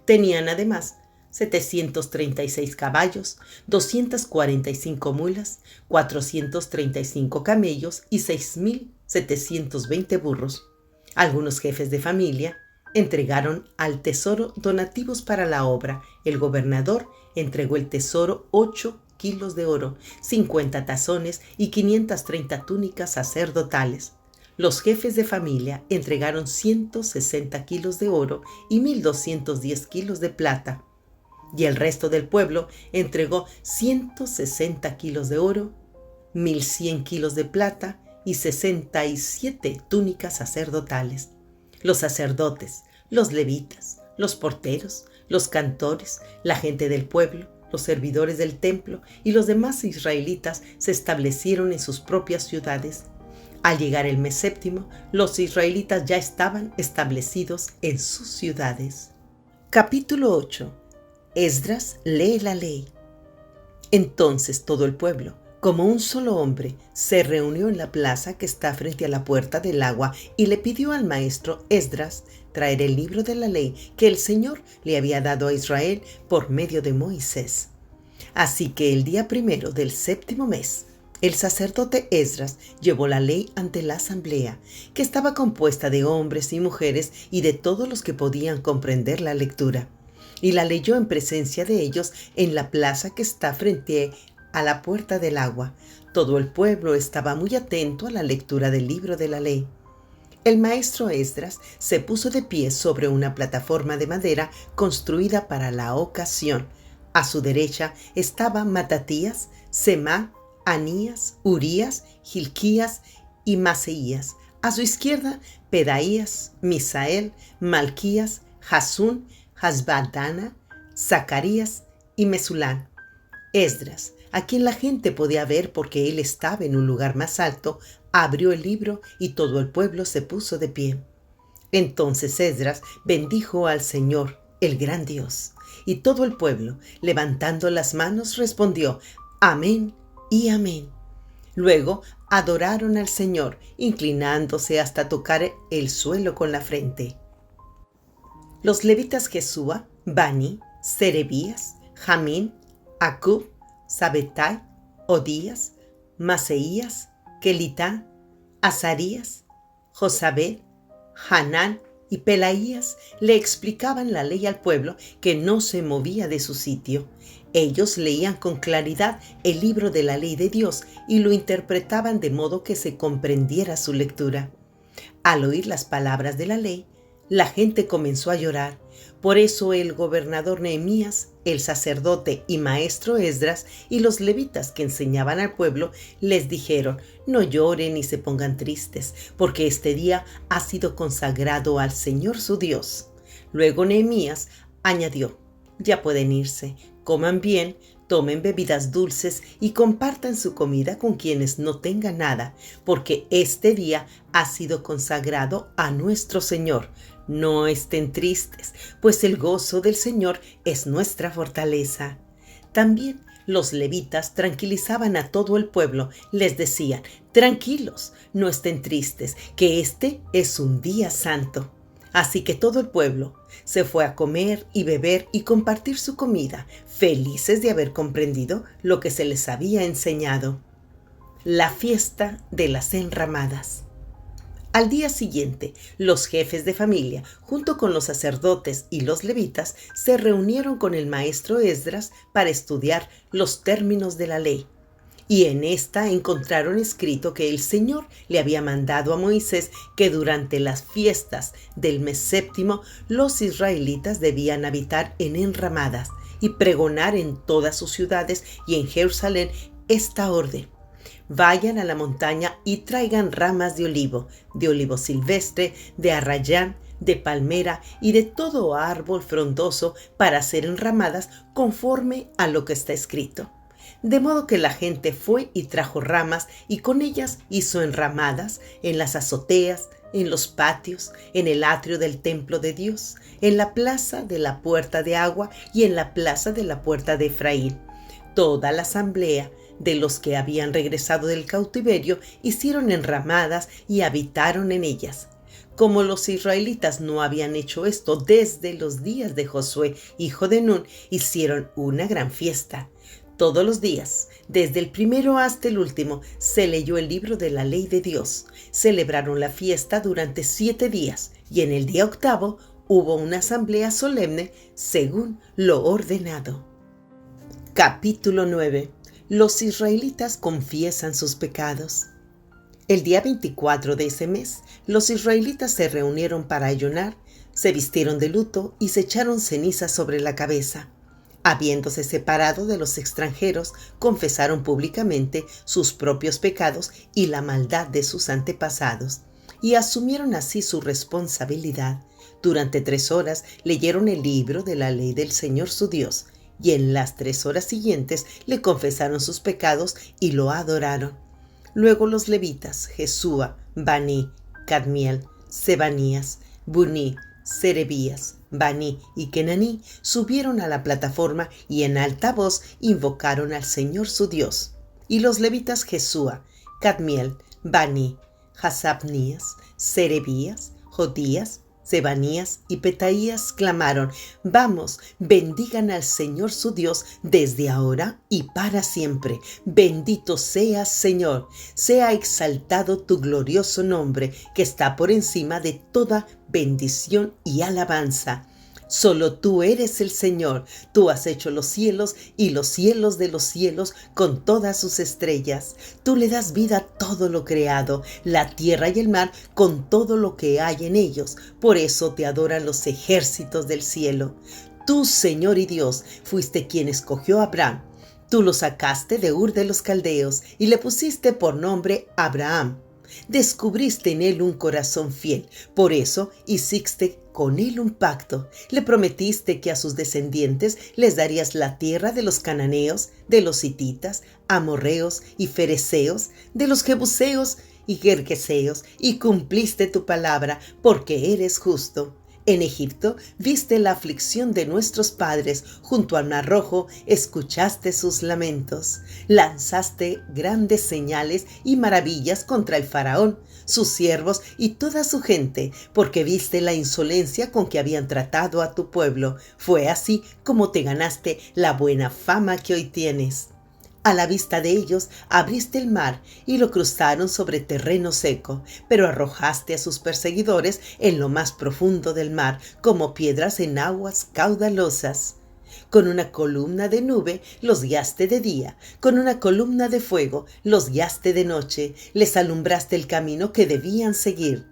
Tenían además 736 caballos, 245 mulas, 435 camellos y 6.720 burros. Algunos jefes de familia entregaron al tesoro donativos para la obra. El gobernador entregó el tesoro 8 kilos de oro, 50 tazones y 530 túnicas sacerdotales. Los jefes de familia entregaron 160 kilos de oro y 1.210 kilos de plata. Y el resto del pueblo entregó 160 kilos de oro, 1.100 kilos de plata y 67 túnicas sacerdotales. Los sacerdotes, los levitas, los porteros, los cantores, la gente del pueblo, los servidores del templo y los demás israelitas se establecieron en sus propias ciudades. Al llegar el mes séptimo, los israelitas ya estaban establecidos en sus ciudades. Capítulo 8. Esdras lee la ley. Entonces todo el pueblo, como un solo hombre, se reunió en la plaza que está frente a la puerta del agua y le pidió al maestro Esdras traer el libro de la ley que el Señor le había dado a Israel por medio de Moisés. Así que el día primero del séptimo mes, el sacerdote Esdras llevó la ley ante la asamblea, que estaba compuesta de hombres y mujeres y de todos los que podían comprender la lectura, y la leyó en presencia de ellos en la plaza que está frente a la puerta del agua. Todo el pueblo estaba muy atento a la lectura del libro de la ley. El maestro Esdras se puso de pie sobre una plataforma de madera construida para la ocasión. A su derecha estaban Matatías, Semá, Anías, Urías, Gilquías y Maseías. A su izquierda, Pedaías, Misael, Malquías, Jasún, Hasbadana, Zacarías y Mesulán. Esdras, a quien la gente podía ver porque él estaba en un lugar más alto, abrió el libro y todo el pueblo se puso de pie. Entonces Esdras bendijo al Señor, el gran Dios, y todo el pueblo, levantando las manos, respondió: Amén y amén. Luego adoraron al Señor, inclinándose hasta tocar el suelo con la frente. Los levitas Jesúa, Bani, Serebías, Jamín, Acub, Sabetai, Odías, Maseías, Kelitá, Azarías, Josabed, Hanán y Pelaías le explicaban la ley al pueblo, que no se movía de su sitio. Ellos leían con claridad el libro de la ley de Dios y lo interpretaban de modo que se comprendiera su lectura. Al oír las palabras de la ley, la gente comenzó a llorar. Por eso el gobernador Nehemías, el sacerdote y maestro Esdras y los levitas que enseñaban al pueblo les dijeron: no lloren ni se pongan tristes, porque este día ha sido consagrado al Señor su Dios. Luego Nehemías añadió: ya pueden irse, coman bien, tomen bebidas dulces y compartan su comida con quienes no tengan nada, porque este día ha sido consagrado a nuestro Señor. No estén tristes, pues el gozo del Señor es nuestra fortaleza. También los levitas tranquilizaban a todo el pueblo. Les decían: tranquilos, no estén tristes, que este es un día santo. Así que todo el pueblo se fue a comer y beber y compartir su comida, felices de haber comprendido lo que se les había enseñado. La fiesta de las enramadas. Al día siguiente, los jefes de familia, junto con los sacerdotes y los levitas, se reunieron con el maestro Esdras para estudiar los términos de la ley. Y en esta encontraron escrito que el Señor le había mandado a Moisés que durante las fiestas del mes séptimo los israelitas debían habitar en enramadas y pregonar en todas sus ciudades y en Jerusalén esta orden: vayan a la montaña y traigan ramas de olivo silvestre, de arrayán, de palmera y de todo árbol frondoso para hacer enramadas conforme a lo que está escrito. De modo que la gente fue y trajo ramas y con ellas hizo enramadas en las azoteas, en los patios, en el atrio del templo de Dios, en la plaza de la puerta de agua y en la plaza de la puerta de Efraín. Toda la asamblea de los que habían regresado del cautiverio hicieron enramadas y habitaron en ellas. Como los israelitas no habían hecho esto desde los días de Josué, hijo de Nun, hicieron una gran fiesta. Todos los días, desde el primero hasta el último, se leyó el libro de la ley de Dios. Celebraron la fiesta durante 7 días y en el día octavo hubo una asamblea solemne según lo ordenado. Capítulo 9. Los israelitas confiesan sus pecados. El día 24 de ese mes, los israelitas se reunieron para ayunar, se vistieron de luto y se echaron cenizas sobre la cabeza. Habiéndose separado de los extranjeros, confesaron públicamente sus propios pecados y la maldad de sus antepasados, y asumieron así su responsabilidad. Durante 3 horas leyeron el libro de la ley del Señor su Dios, y en las 3 horas siguientes le confesaron sus pecados y lo adoraron. Luego los levitas, Jesúa, Bani, Cadmiel, Sebanías, Buní, Serebías, Bani y Kenaní subieron a la plataforma y en alta voz invocaron al Señor su Dios. Y los levitas Jesúa, Cadmiel, Bani, Hasabnías, Serebías, Jodías, Sebanías y Petaías clamaron: vamos, bendigan al Señor su Dios desde ahora y para siempre. Bendito seas, Señor, sea exaltado tu glorioso nombre, que está por encima de toda bendición y alabanza. Solo tú eres el Señor, tú has hecho los cielos y los cielos de los cielos con todas sus estrellas. Tú le das vida a todo lo creado, la tierra y el mar con todo lo que hay en ellos. Por eso te adoran los ejércitos del cielo. Tú, Señor y Dios, fuiste quien escogió a Abraham. Tú lo sacaste de Ur de los Caldeos y le pusiste por nombre Abraham. Descubriste en él un corazón fiel, por eso hiciste con él un pacto. Le prometiste que a sus descendientes les darías la tierra de los cananeos, de los hititas, amorreos y fereceos, de los jebuseos y gergeseos, y cumpliste tu palabra porque eres justo. En Egipto viste la aflicción de nuestros padres, junto al Mar Rojo escuchaste sus lamentos. Lanzaste grandes señales y maravillas contra el faraón, sus siervos y toda su gente, porque viste la insolencia con que habían tratado a tu pueblo. Fue así como te ganaste la buena fama que hoy tienes. A la vista de ellos abriste el mar y lo cruzaron sobre terreno seco, pero arrojaste a sus perseguidores en lo más profundo del mar, como piedras en aguas caudalosas. Con una columna de nube los guiaste de día, con una columna de fuego los guiaste de noche, les alumbraste el camino que debían seguir.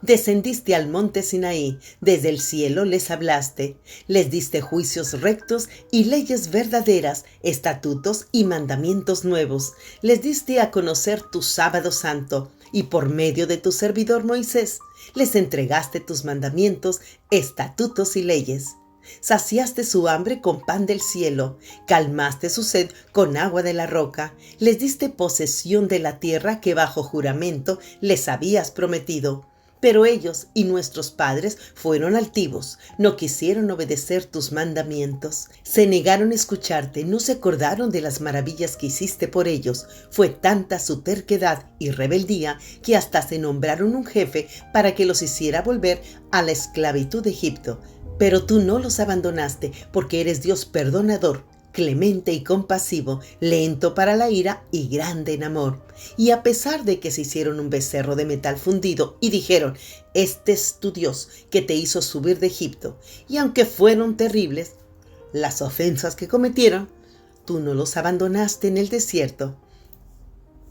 Descendiste al monte Sinaí, desde el cielo les hablaste, les diste juicios rectos y leyes verdaderas, estatutos y mandamientos nuevos. Les diste a conocer tu sábado santo y por medio de tu servidor Moisés les entregaste tus mandamientos, estatutos y leyes. Saciaste su hambre con pan del cielo, calmaste su sed con agua de la roca, les diste posesión de la tierra que bajo juramento les habías prometido. Pero ellos y nuestros padres fueron altivos, no quisieron obedecer tus mandamientos, se negaron a escucharte, no se acordaron de las maravillas que hiciste por ellos. Fue tanta su terquedad y rebeldía que hasta se nombraron un jefe para que los hiciera volver a la esclavitud de Egipto. Pero tú no los abandonaste, porque eres Dios perdonador, clemente y compasivo, lento para la ira y grande en amor. Y a pesar de que se hicieron un becerro de metal fundido y dijeron: este es tu Dios que te hizo subir de Egipto, y aunque fueron terribles las ofensas que cometieron, tú no los abandonaste en el desierto.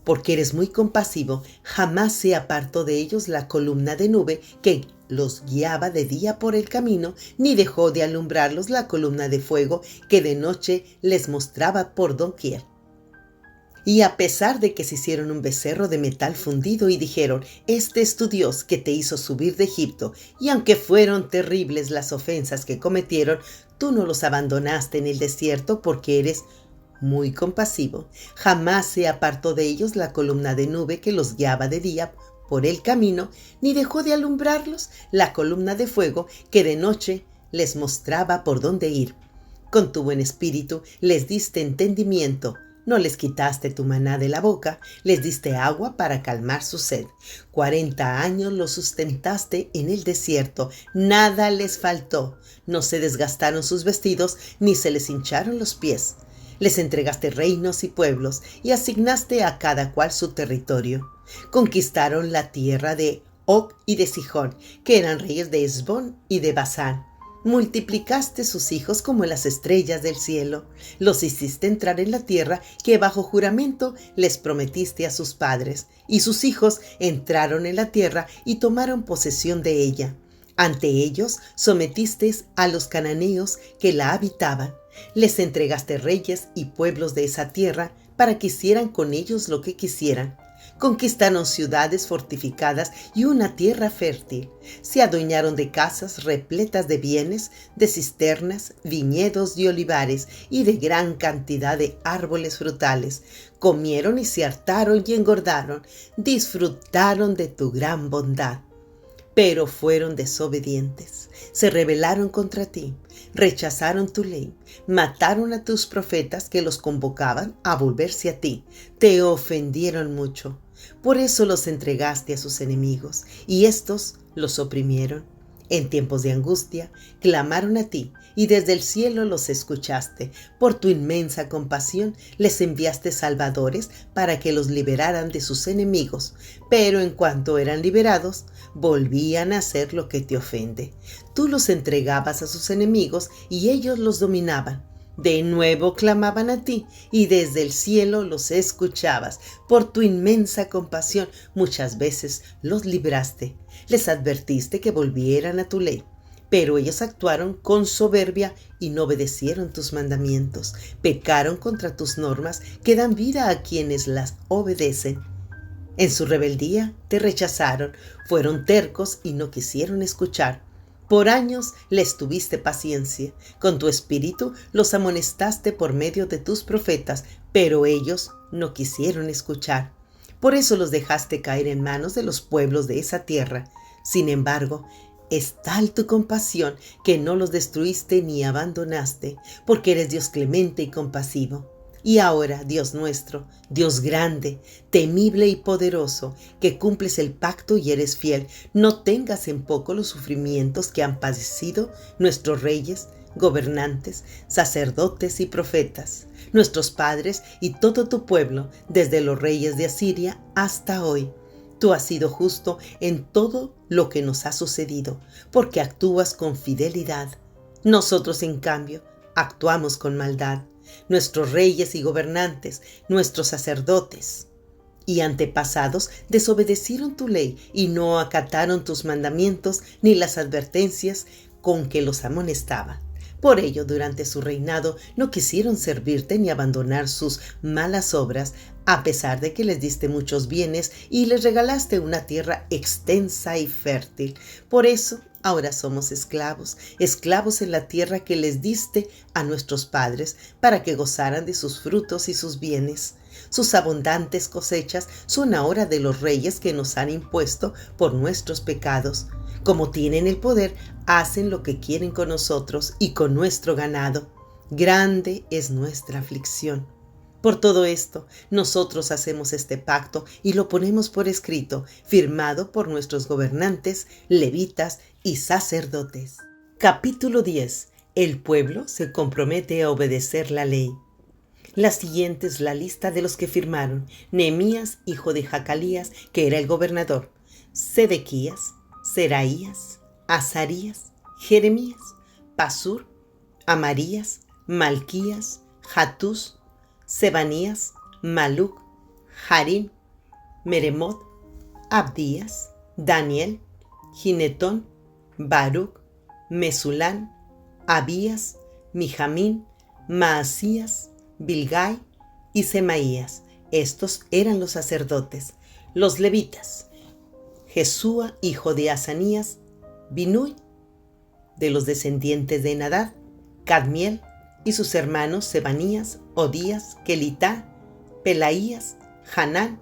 Porque eres muy compasivo, jamás se apartó de ellos la columna de nube que los guiaba de día por el camino, ni dejó de alumbrarlos la columna de fuego que de noche les mostraba por doquier. Y a pesar de que se hicieron un becerro de metal fundido y dijeron: este es tu Dios que te hizo subir de Egipto, y aunque fueron terribles las ofensas que cometieron, tú no los abandonaste en el desierto, porque eres muy compasivo. Jamás se apartó de ellos la columna de nube que los guiaba de día por el camino, ni dejó de alumbrarlos la columna de fuego que de noche les mostraba por dónde ir. Con tu buen espíritu les diste entendimiento, no les quitaste tu maná de la boca, les diste agua para calmar su sed. 40 años los sustentaste en el desierto, nada les faltó, no se desgastaron sus vestidos, ni se les hincharon los pies. Les entregaste reinos y pueblos y asignaste a cada cual su territorio. Conquistaron la tierra de Og y de Sihón, que eran reyes de Hesbón y de Basán. Multiplicaste sus hijos como las estrellas del cielo. Los hiciste entrar en la tierra que bajo juramento les prometiste a sus padres, y sus hijos entraron en la tierra y tomaron posesión de ella. Ante ellos sometiste a los cananeos que la habitaban. Les entregaste reyes y pueblos de esa tierra para que hicieran con ellos lo que quisieran. Conquistaron ciudades fortificadas y una tierra fértil. Se adueñaron de casas repletas de bienes, de cisternas, viñedos y olivares y de gran cantidad de árboles frutales. Comieron y se hartaron y engordaron. Disfrutaron de tu gran bondad. Pero fueron desobedientes, se rebelaron contra ti, rechazaron tu ley, mataron a tus profetas que los convocaban a volverse a ti, te ofendieron mucho. Por eso los entregaste a sus enemigos, y éstos los oprimieron. En tiempos de angustia clamaron a ti, y desde el cielo los escuchaste. Por tu inmensa compasión les enviaste salvadores para que los liberaran de sus enemigos. Pero en cuanto eran liberados, volvían a hacer lo que te ofende. Tú los entregabas a sus enemigos y ellos los dominaban. De nuevo clamaban a ti, y desde el cielo los escuchabas. Por tu inmensa compasión muchas veces los libraste. Les advertiste que volvieran a tu ley, pero ellos actuaron con soberbia y no obedecieron tus mandamientos. Pecaron contra tus normas que dan vida a quienes las obedecen. En su rebeldía te rechazaron, fueron tercos y no quisieron escuchar. Por años les tuviste paciencia, con tu espíritu los amonestaste por medio de tus profetas, pero ellos no quisieron escuchar. Por eso los dejaste caer en manos de los pueblos de esa tierra. Sin embargo, es tal tu compasión que no los destruiste ni abandonaste, porque eres Dios clemente y compasivo. Y ahora, Dios nuestro, Dios grande, temible y poderoso, que cumples el pacto y eres fiel, no tengas en poco los sufrimientos que han padecido nuestros reyes, gobernantes, sacerdotes y profetas, nuestros padres y todo tu pueblo, desde los reyes de Asiria hasta hoy. Tú has sido justo en todo lo que nos ha sucedido, porque actúas con fidelidad. Nosotros, en cambio, actuamos con maldad. Nuestros reyes y gobernantes, nuestros sacerdotes y antepasados desobedecieron tu ley y no acataron tus mandamientos ni las advertencias con que los amonestaban. Por ello, durante su reinado no quisieron servirte ni abandonar sus malas obras, a pesar de que les diste muchos bienes y les regalaste una tierra extensa y fértil. Por eso, ahora somos esclavos en la tierra que les diste a nuestros padres para que gozaran de sus frutos y sus bienes. Sus abundantes cosechas son ahora de los reyes que nos han impuesto por nuestros pecados. Como tienen el poder, hacen lo que quieren con nosotros y con nuestro ganado. Grande es nuestra aflicción. Por todo esto, nosotros hacemos este pacto y lo ponemos por escrito, firmado por nuestros gobernantes, levitas y sacerdotes. Capítulo 10. El pueblo se compromete a obedecer la ley. La siguiente es la lista de los que firmaron: Nehemías, hijo de Jacalías, que era el gobernador; Sedequías, Seraías, Azarías, Jeremías, Pasur, Amarías, Malquías, Hatús, Sebanías, Maluc, Harim, Meremot, Abdías, Daniel, Ginetón, Baruc, Mesulán, Abías, Mijamín, Maasías, Bilgai y Semaías. Estos eran los sacerdotes. Los levitas: Jesúa, hijo de Asanías; Binui. De los descendientes de Nadab, Cadmiel y sus hermanos Sebanías, Odías, Kelitá, Pelaías, Hanán,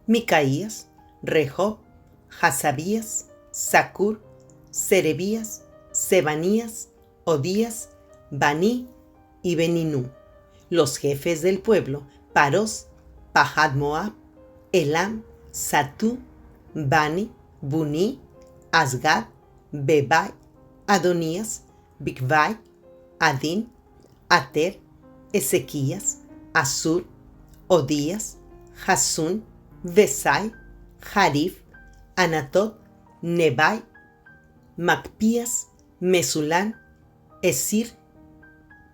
Micaías, Rehob, Hasabías, Zacur, Serebías, Sebanías, Odías, Baní y Beninú. Los jefes del pueblo: Paros, Pahat Moab, Elam, Satú, Bani, Buní, Asgad, Bebai, Adonías, Bigvai, Adín, Ater, Ezequías, Asur, Odías, Jasún, Besai, Jarif, Anatot, Nebai, Macpías, Mesulán, Esir,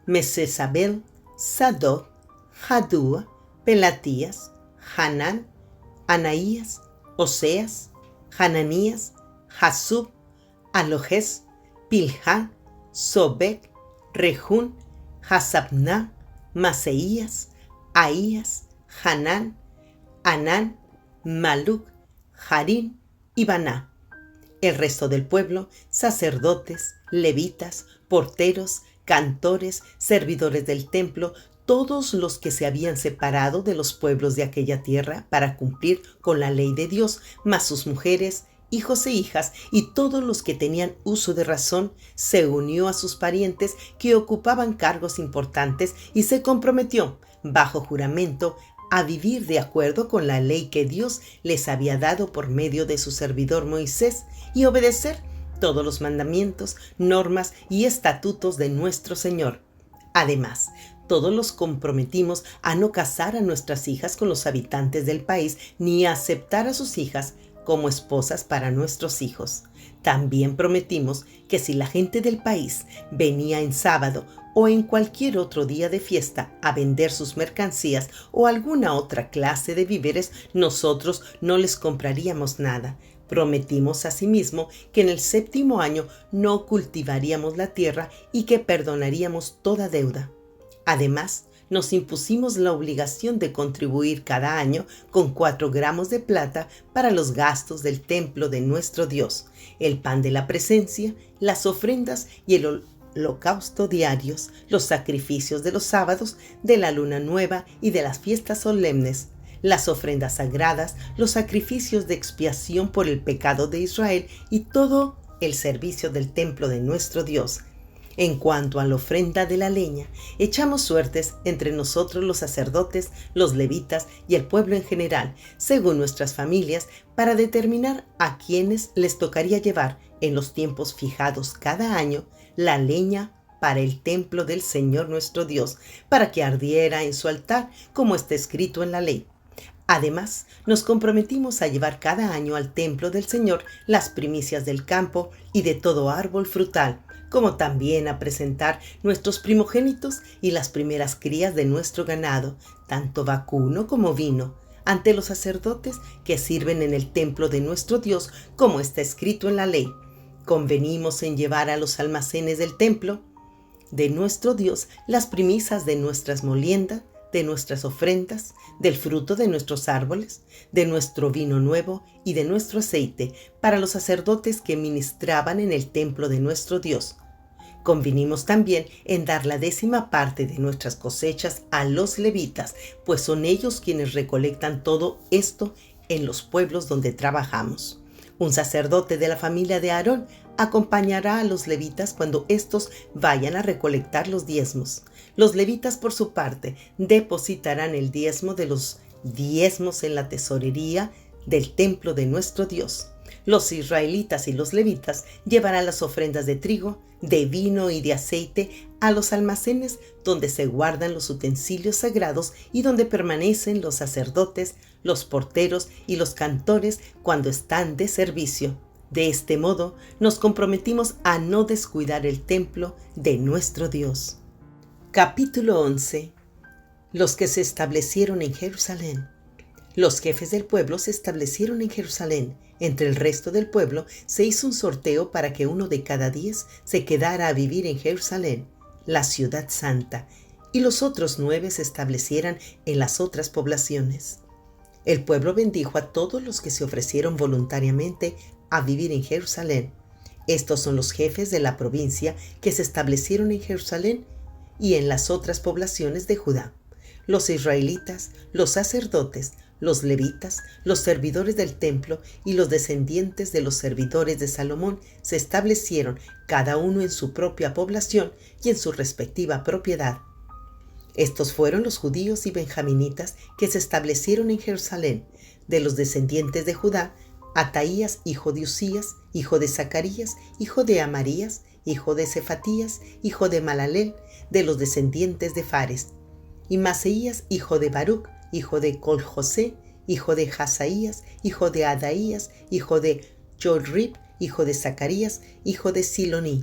Mesesabel, Sadoc, Jadúa, Pelatías, Hanán, Anaías, Oseas, Hananías, Jasub, Alojes, Pilhán, Sobek, Rejún, Hasabná, Maseías, Ahías, Hanán, Anán, Maluc, Harim y Baná. El resto del pueblo: sacerdotes, levitas, porteros, cantores, servidores del templo, todos los que se habían separado de los pueblos de aquella tierra para cumplir con la ley de Dios, más sus mujeres, hijos e hijas, y todos los que tenían uso de razón. Se unió a sus parientes que ocupaban cargos importantes y se comprometió, bajo juramento, a vivir de acuerdo con la ley que Dios les había dado por medio de su servidor Moisés y obedecer todos los mandamientos, normas y estatutos de nuestro Señor. Además, todos los comprometimos a no casar a nuestras hijas con los habitantes del país, ni a aceptar a sus hijas como esposas para nuestros hijos. También prometimos que si la gente del país venía en sábado o en cualquier otro día de fiesta a vender sus mercancías o alguna otra clase de víveres, nosotros no les compraríamos nada. Prometimos asimismo que en el 7º año no cultivaríamos la tierra y que perdonaríamos toda deuda. Además, nos impusimos la obligación de contribuir cada año con 4 gramos de plata para los gastos del templo de nuestro Dios, el pan de la presencia, las ofrendas y el holocausto diarios, los sacrificios de los sábados, de la luna nueva y de las fiestas solemnes, las ofrendas sagradas, los sacrificios de expiación por el pecado de Israel y todo el servicio del templo de nuestro Dios. En cuanto a la ofrenda de la leña, echamos suertes entre nosotros los sacerdotes, los levitas y el pueblo en general, según nuestras familias, para determinar a quienes les tocaría llevar en los tiempos fijados cada año la leña para el templo del Señor nuestro Dios, para que ardiera en su altar, como está escrito en la ley. Además, nos comprometimos a llevar cada año al templo del Señor las primicias del campo y de todo árbol frutal, como también a presentar nuestros primogénitos y las primeras crías de nuestro ganado, tanto vacuno como vino, ante los sacerdotes que sirven en el templo de nuestro Dios, como está escrito en la ley. Convenimos en llevar a los almacenes del templo de nuestro Dios las primicias de nuestras moliendas, de nuestras ofrendas, del fruto de nuestros árboles, de nuestro vino nuevo y de nuestro aceite para los sacerdotes que ministraban en el templo de nuestro Dios. Convinimos también en dar la 10ª parte de nuestras cosechas a los levitas, pues son ellos quienes recolectan todo esto en los pueblos donde trabajamos. Un sacerdote de la familia de Aarón acompañará a los levitas cuando éstos vayan a recolectar los diezmos. Los levitas, por su parte, depositarán el diezmo de los diezmos en la tesorería del templo de nuestro Dios. Los israelitas y los levitas llevarán las ofrendas de trigo, de vino y de aceite a los almacenes donde se guardan los utensilios sagrados y donde permanecen los sacerdotes, los porteros y los cantores cuando están de servicio. De este modo, nos comprometimos a no descuidar el templo de nuestro Dios. Capítulo 11. Los que se establecieron en Jerusalén. Los jefes del pueblo se establecieron en Jerusalén. Entre el resto del pueblo se hizo un sorteo para que uno de cada 10 se quedara a vivir en Jerusalén, la ciudad santa, y los otros 9 se establecieran en las otras poblaciones. El pueblo bendijo a todos los que se ofrecieron voluntariamente a vivir en Jerusalén. Estos son los jefes de la provincia que se establecieron en Jerusalén y en las otras poblaciones de Judá: los israelitas, los sacerdotes, los levitas, los servidores del templo y los descendientes de los servidores de Salomón se establecieron cada uno en su propia población y en su respectiva propiedad. Estos fueron los judíos y benjaminitas que se establecieron en Jerusalén. De los descendientes de Judá: Ataías, hijo de Usías, hijo de Zacarías, hijo de Amarías, hijo de Cefatías, hijo de Malaleel, de los descendientes de Fares; y Maseías, hijo de Baruc, hijo de Col-José, hijo de Hazaías, hijo de Adaías, hijo de Jorrib, hijo de Zacarías, hijo de Siloní.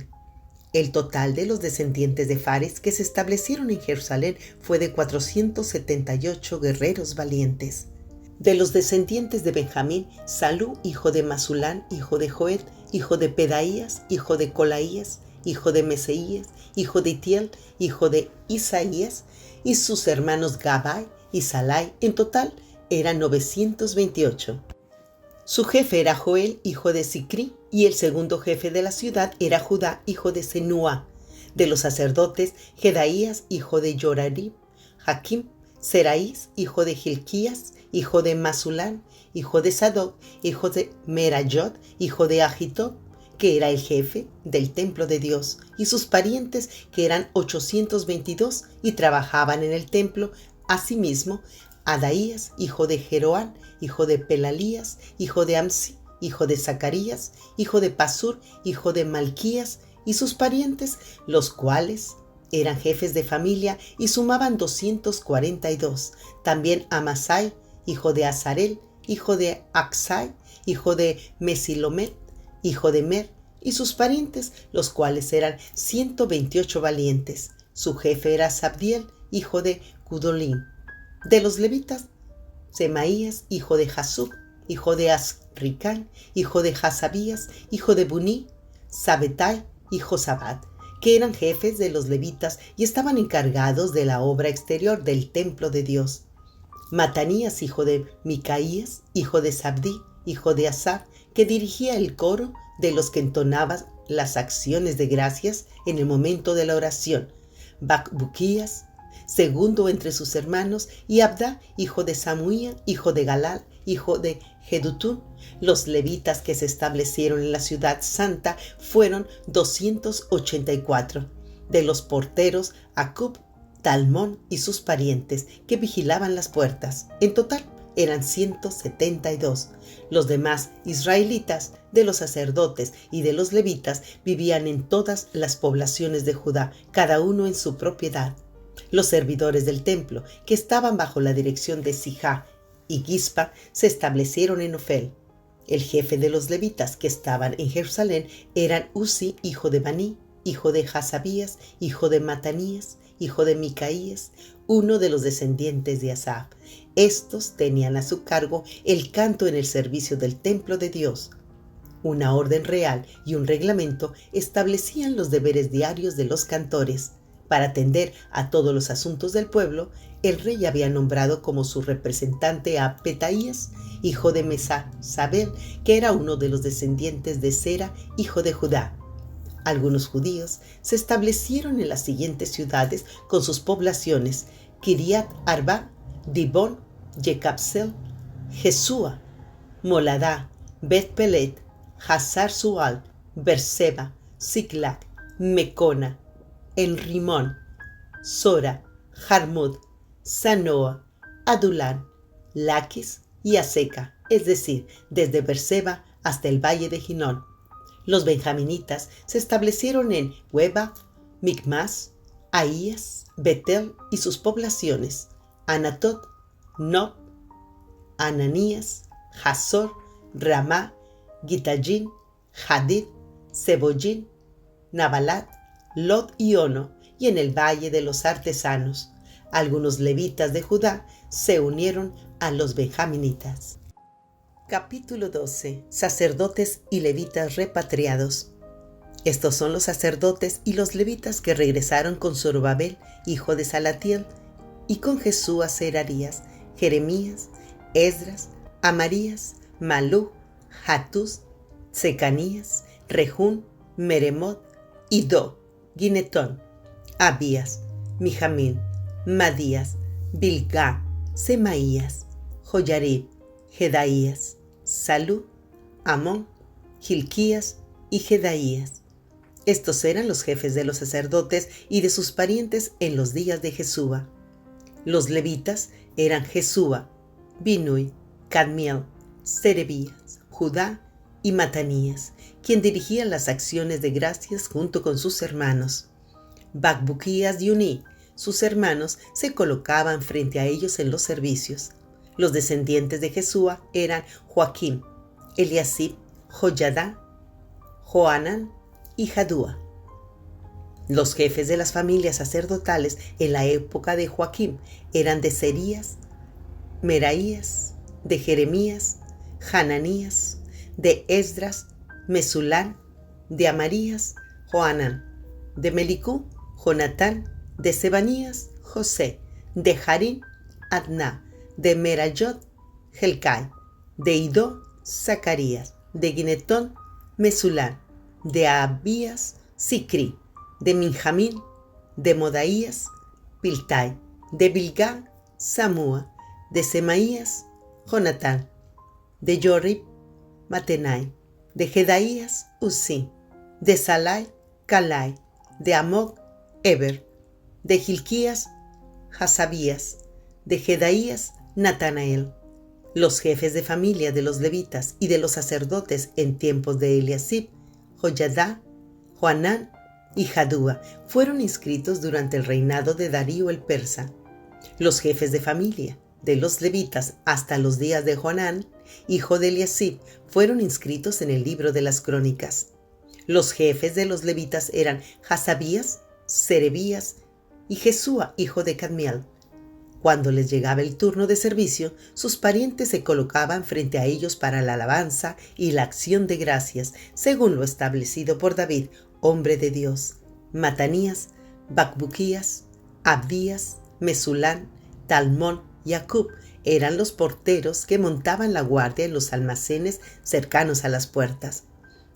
El total de los descendientes de Fares que se establecieron en Jerusalén fue de 478 guerreros valientes. De los descendientes de Benjamín: Salú, hijo de Masulán, hijo de Joed, hijo de Pedaías, hijo de Colaías, hijo de Meseías, hijo de Itiel, hijo de Isaías, y sus hermanos Gabai y Salai. En total eran 928. Su jefe era Joel, hijo de Sicri, y el segundo jefe de la ciudad era Judá, hijo de Senúa. De los sacerdotes: Jedaías, hijo de Yorarib, Jaquim, Seraías, hijo de Gilquías, hijo de Masulán, hijo de Sadoc, hijo de Merayot, hijo de Agitob, que era el jefe del templo de Dios, y sus parientes, que eran 822 y trabajaban en el templo. Asimismo, Adaías, hijo de Jeroán, hijo de Pelalías, hijo de Amsi, hijo de Zacarías, hijo de Pasur, hijo de Malquías, y sus parientes, los cuales eran jefes de familia y sumaban 242. También Amasai, hijo de Azarel, hijo de Acsai, hijo de Mesilomet, hijo de Mer, y sus parientes, los cuales eran 128 valientes. Su jefe era Sabdiel, hijo de Cudolim. De los levitas: Semaías, hijo de Jasub, hijo de Azricán, hijo de Hasabías, hijo de Buní; Sabetai y Josabad, que eran jefes de los levitas y estaban encargados de la obra exterior del templo de Dios; Matanías, hijo de Micaías, hijo de Sabdí, hijo de Asaf, que dirigía el coro de los que entonaban las acciones de gracias en el momento de la oración; Bacbuquías, segundo entre sus hermanos; y Abdá, hijo de Samuía, hijo de Galal, hijo de Jedutún. Los levitas que se establecieron en la ciudad santa fueron 284. De los porteros: Acub, Talmón y sus parientes, que vigilaban las puertas. En total eran 172. Los demás israelitas, de los sacerdotes y de los levitas, vivían en todas las poblaciones de Judá, cada uno en su propiedad. Los servidores del templo, que estaban bajo la dirección de Sijá y Gispa, se establecieron en Ofel. El jefe de los levitas que estaban en Jerusalén eran Uzi, hijo de Baní, hijo de Hasabías, hijo de Matanías, hijo de Micaías, uno de los descendientes de Asaf. Estos tenían a su cargo el canto en el servicio del templo de Dios. Una orden real y un reglamento establecían los deberes diarios de los cantores. Para atender a todos los asuntos del pueblo, el rey había nombrado como su representante a Petaías, hijo de Mesazabel, que era uno de los descendientes de Sera, hijo de Judá. Algunos judíos se establecieron en las siguientes ciudades con sus poblaciones: Kiriat Arba, Dibón, Yecabsel, Jesúa, Moladá, Bet Pelet, Hazar Sual, Berseba, Ziklag, Mecona, En Rimón, Sora, Jarmut, Sanoa, Adulán, Laquis y Aseca, es decir, desde Berseba hasta el valle de Ginón. Los benjaminitas se establecieron en Hueba, Micmas, Ahías, Betel y sus poblaciones, Anatot, Nob, Ananías, Hazor, Ramá, Gitallín, Hadid, Sebollín, Nabalat, Lod y Ono, y en el valle de los artesanos. Algunos levitas de Judá se unieron a los benjaminitas. Capítulo 12. Sacerdotes y levitas repatriados. Estos son los sacerdotes y los levitas que regresaron con Zorobabel, hijo de Salatiel, y con Jesúa, Serarías, Jeremías, Esdras, Amarías, Malú, Hatús, Secanías, Rehún, Meremot, Idó, Ginetón, Abías, Mijamín, Madías, Bilgá, Semaías, Joyarib, Jedaías, Salú, Amón, Gilquías y Jedaías. Estos eran los jefes de los sacerdotes y de sus parientes en los días de Jesúa. Los levitas eran Jesúa, Binui, Cadmiel, Serebías, Judá y Matanías, quien dirigía las acciones de gracias junto con sus hermanos. Bacbuquías y Uní, sus hermanos, se colocaban frente a ellos en los servicios. Los descendientes de Jesúa eran Joaquim, Eliasib, Joyadá, Joanán y Jadúa. Los jefes de las familias sacerdotales en la época de Joaquim eran de Serías, Meraías, de Jeremías, Hananías, de Esdras, Mesulán, de Amarías, Joanán, de Melicú, Jonatán, de Sebanías, José, de Harín, Adná, de Merayot, Helcai, de Idó, Zacarías, de Ginetón, Mesulán, de Abías, Sicri, de Minjamín, de Modaías, Piltai, de Bilgá, Samúa, de Semaías, Jonatán, de Yorib, Matenai, de Jedaías, Uzí, de Salai, Calai, de Amok, Eber, de Gilquías, Hasabías, de Jedaías, Natanael. Los jefes de familia de los levitas y de los sacerdotes en tiempos de Eliasib, Joyadá, Joanán y Jadúa fueron inscritos durante el reinado de Darío el persa. Los jefes de familia de los levitas hasta los días de Joanán, hijo de Eliasib, fueron inscritos en el libro de las crónicas. Los jefes de los levitas eran Hasabías, Serebías y Jesúa, hijo de Cadmiel. Cuando les llegaba el turno de servicio, sus parientes se colocaban frente a ellos para la alabanza y la acción de gracias, según lo establecido por David, hombre de Dios. Matanías, Bacbuquías, Abdías, Mesulán, Talmón y Acub eran los porteros que montaban la guardia en los almacenes cercanos a las puertas.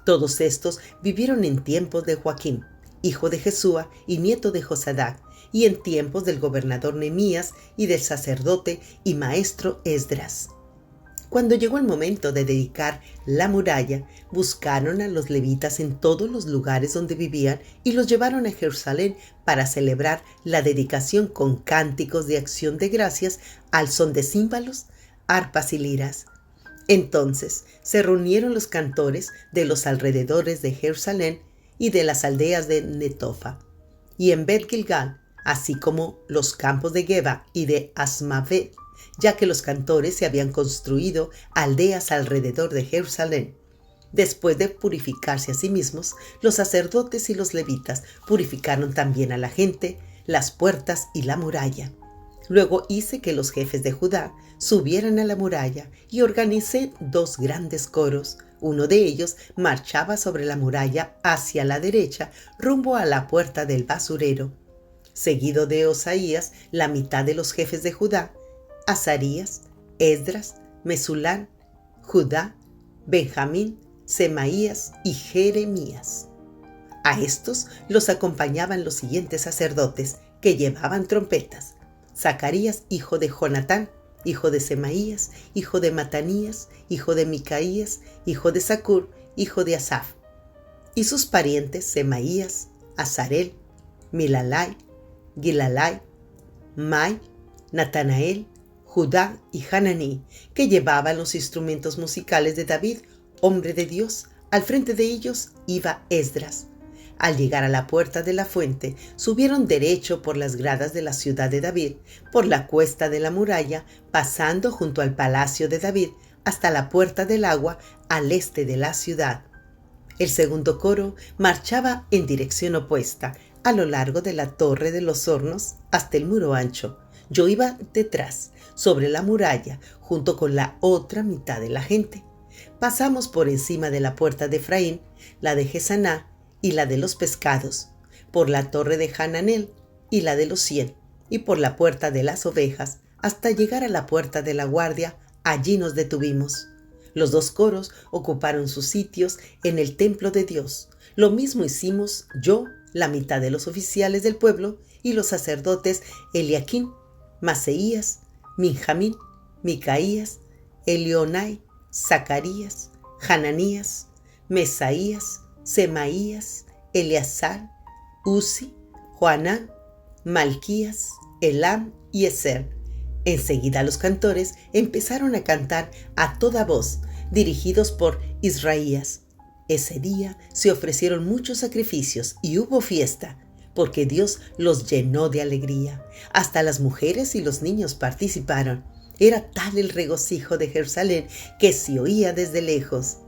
Todos estos vivieron en tiempos de Joaquim, hijo de Jesúa y nieto de Josadac, y en tiempos del gobernador Nehemías y del sacerdote y maestro Esdras. Cuando llegó el momento de dedicar la muralla, buscaron a los levitas en todos los lugares donde vivían y los llevaron a Jerusalén para celebrar la dedicación con cánticos de acción de gracias al son de címbalos, arpas y liras. Entonces se reunieron los cantores de los alrededores de Jerusalén y de las aldeas de Netofa, y en Bet Gilgal, así como los campos de Geba y de Asmavet, ya que los cantores se habían construido aldeas alrededor de Jerusalén. Después de purificarse a sí mismos, los sacerdotes y los levitas purificaron también a la gente, las puertas y la muralla. Luego hice que los jefes de Judá subieran a la muralla y organicé 2 grandes coros. Uno de ellos marchaba sobre la muralla hacia la derecha, rumbo a la puerta del basurero. Seguido de Osaías, la mitad de los jefes de Judá, Azarías, Esdras, Mesulán, Judá, Benjamín, Semaías y Jeremías. A estos los acompañaban los siguientes sacerdotes, que llevaban trompetas: Zacarías, hijo de Jonatán, hijo de Semaías, hijo de Matanías, hijo de Micaías, hijo de Zacur, hijo de Asaf, y sus parientes Semaías, Azarel, Milalai, Gilalai, Mai, Natanael, Judá y Hananí, que llevaban los instrumentos musicales de David, hombre de Dios. Al frente de ellos iba Esdras. Al llegar a la puerta de la fuente, subieron derecho por las gradas de la ciudad de David, por la cuesta de la muralla, pasando junto al palacio de David, hasta la puerta del agua al este de la ciudad. El segundo coro marchaba en dirección opuesta, a lo largo de la torre de los hornos hasta el muro ancho. Yo iba detrás, sobre la muralla, junto con la otra mitad de la gente. Pasamos por encima de la puerta de Efraín, la de Gesaná y la de los pescados, por la torre de Hananel y la de los 100, y por la puerta de las ovejas, hasta llegar a la puerta de la guardia. Allí nos detuvimos. Los dos coros ocuparon sus sitios en el templo de Dios. Lo mismo hicimos yo, la mitad de los oficiales del pueblo, y los sacerdotes Eliaquín, Maseías, Minjamín, Micaías, Elionai, Zacarías, Hananías, Mesaías, Semaías, Eleazar, Uzi, Joanán, Malquías, Elam y Ezer. Enseguida los cantores empezaron a cantar a toda voz, dirigidos por Israías. Ese día se ofrecieron muchos sacrificios y hubo fiesta, porque Dios los llenó de alegría. Hasta las mujeres y los niños participaron. Era tal el regocijo de Jerusalén que se oía desde lejos.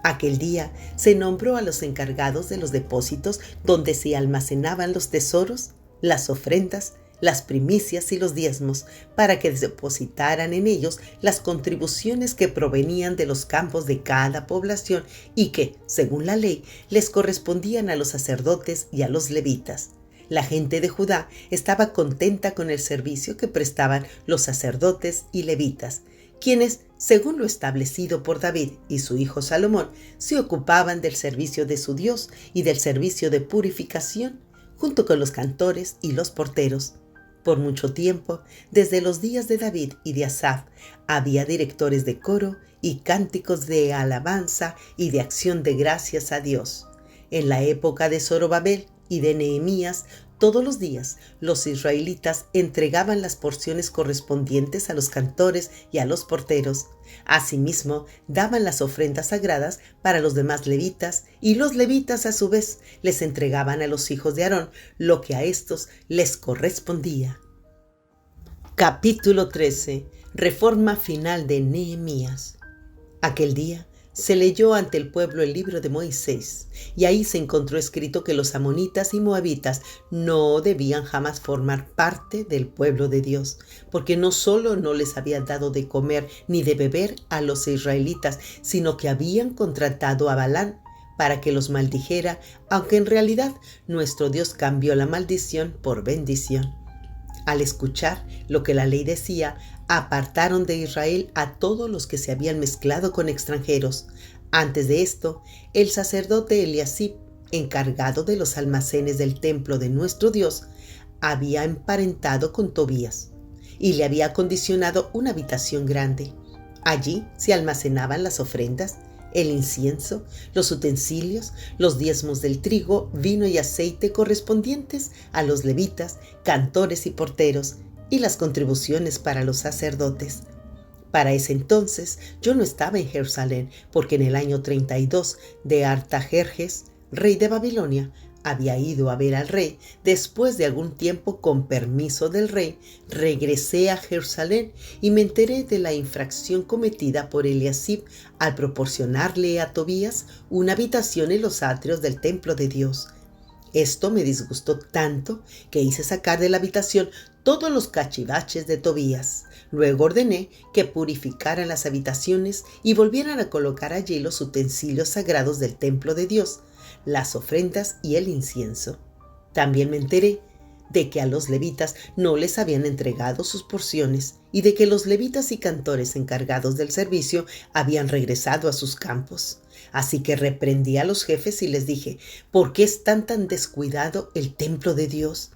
Aquel día se nombró a los encargados de los depósitos donde se almacenaban los tesoros, las ofrendas, las primicias y los diezmos, para que depositaran en ellos las contribuciones que provenían de los campos de cada población y que, según la ley, les correspondían a los sacerdotes y a los levitas. La gente de Judá estaba contenta con el servicio que prestaban los sacerdotes y levitas, quienes, según lo establecido por David y su hijo Salomón, se ocupaban del servicio de su Dios y del servicio de purificación, junto con los cantores y los porteros. Por mucho tiempo, desde los días de David y de Asaf, había directores de coro y cánticos de alabanza y de acción de gracias a Dios. En la época de Zorobabel y de Nehemías, todos los días los israelitas entregaban las porciones correspondientes a los cantores y a los porteros. Asimismo, daban las ofrendas sagradas para los demás levitas, y los levitas a su vez les entregaban a los hijos de Aarón lo que a estos les correspondía. Capítulo 13. Reforma final de Nehemías. Aquel día se leyó ante el pueblo el libro de Moisés, y ahí se encontró escrito que los amonitas y moabitas no debían jamás formar parte del pueblo de Dios, porque no solo no les habían dado de comer ni de beber a los israelitas, sino que habían contratado a Balán para que los maldijera, aunque en realidad nuestro Dios cambió la maldición por bendición. Al escuchar lo que la ley decía, apartaron de Israel a todos los que se habían mezclado con extranjeros. Antes de esto, el sacerdote Eliasib, encargado de los almacenes del templo de nuestro Dios, había emparentado con Tobías y le había acondicionado una habitación grande. Allí se almacenaban las ofrendas, el incienso, los utensilios, los diezmos del trigo, vino y aceite correspondientes a los levitas, cantores y porteros, y las contribuciones para los sacerdotes. Para ese entonces yo no estaba en Jerusalén, porque en el año 32 de Artajerjes, rey de Babilonia, había ido a ver al rey. Después de algún tiempo, con permiso del rey, regresé a Jerusalén y me enteré de la infracción cometida por Eliasib al proporcionarle a Tobías una habitación en los atrios del templo de Dios. Esto me disgustó tanto que hice sacar de la habitación todos los cachivaches de Tobías. Luego ordené que purificaran las habitaciones y volvieran a colocar allí los utensilios sagrados del templo de Dios, las ofrendas y el incienso. También me enteré de que a los levitas no les habían entregado sus porciones y de que los levitas y cantores encargados del servicio habían regresado a sus campos. Así que reprendí a los jefes y les dije: ¿por qué están tan descuidado el templo de Dios?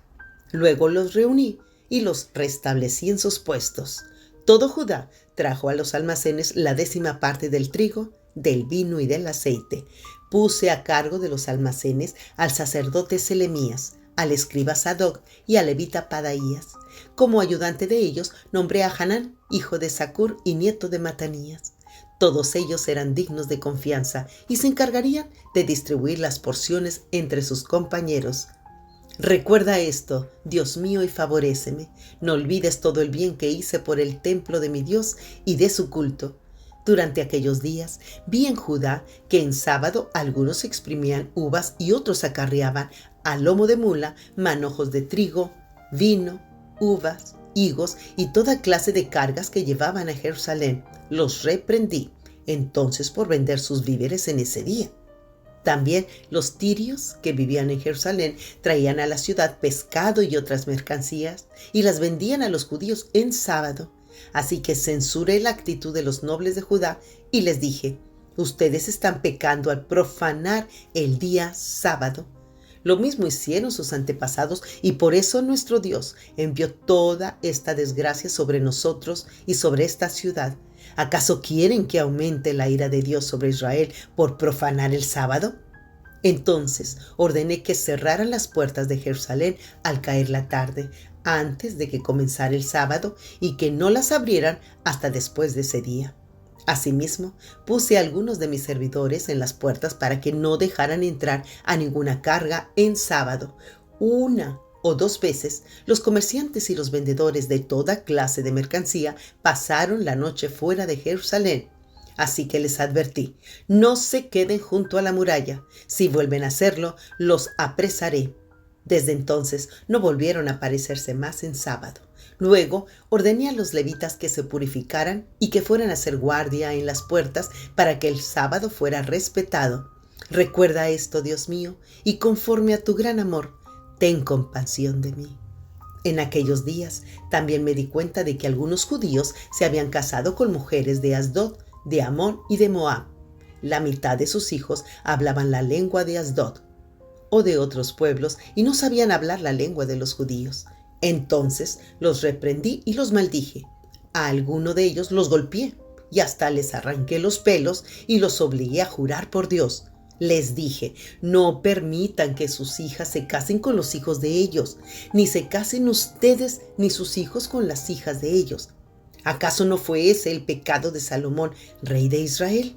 Luego los reuní y los restablecí en sus puestos. Todo Judá trajo a los almacenes la 10ª parte del trigo, del vino y del aceite. Puse a cargo de los almacenes al sacerdote Selemías, al escriba Sadoc y al levita Padaías. Como ayudante de ellos nombré a Hanán, hijo de Zacur y nieto de Matanías. Todos ellos eran dignos de confianza y se encargarían de distribuir las porciones entre sus compañeros. Recuerda esto, Dios mío, y favoréceme. No olvides todo el bien que hice por el templo de mi Dios y de su culto. Durante aquellos días vi en Judá que en sábado algunos exprimían uvas y otros acarreaban a lomo de mula manojos de trigo, vino, uvas, higos y toda clase de cargas que llevaban a Jerusalén. Los reprendí entonces por vender sus víveres en ese día. También los tirios que vivían en Jerusalén traían a la ciudad pescado y otras mercancías y las vendían a los judíos en sábado. Así que censuré la actitud de los nobles de Judá y les dije: ustedes están pecando al profanar el día sábado. Lo mismo hicieron sus antepasados y por eso nuestro Dios envió toda esta desgracia sobre nosotros y sobre esta ciudad. ¿Acaso quieren que aumente la ira de Dios sobre Israel por profanar el sábado? Entonces ordené que cerraran las puertas de Jerusalén al caer la tarde, antes de que comenzara el sábado, y que no las abrieran hasta después de ese día. Asimismo, puse a algunos de mis servidores en las puertas para que no dejaran entrar a ninguna carga en sábado. 1 o 2 veces, los comerciantes y los vendedores de toda clase de mercancía pasaron la noche fuera de Jerusalén. Así que les advertí: no se queden junto a la muralla. Si vuelven a hacerlo, los apresaré. Desde entonces no volvieron a aparecerse más en sábado. Luego ordené a los levitas que se purificaran y que fueran a hacer guardia en las puertas para que el sábado fuera respetado. Recuerda esto, Dios mío, y conforme a tu gran amor, ten compasión de mí. En aquellos días también me di cuenta de que algunos judíos se habían casado con mujeres de Asdod, de Amón y de Moab. La mitad de sus hijos hablaban la lengua de Asdod o de otros pueblos y no sabían hablar la lengua de los judíos. Entonces los reprendí y los maldije. A alguno de ellos los golpeé y hasta les arranqué los pelos y los obligué a jurar por Dios. Les dije: no permitan que sus hijas se casen con los hijos de ellos, ni se casen ustedes ni sus hijos con las hijas de ellos. ¿Acaso no fue ese el pecado de Salomón, rey de Israel?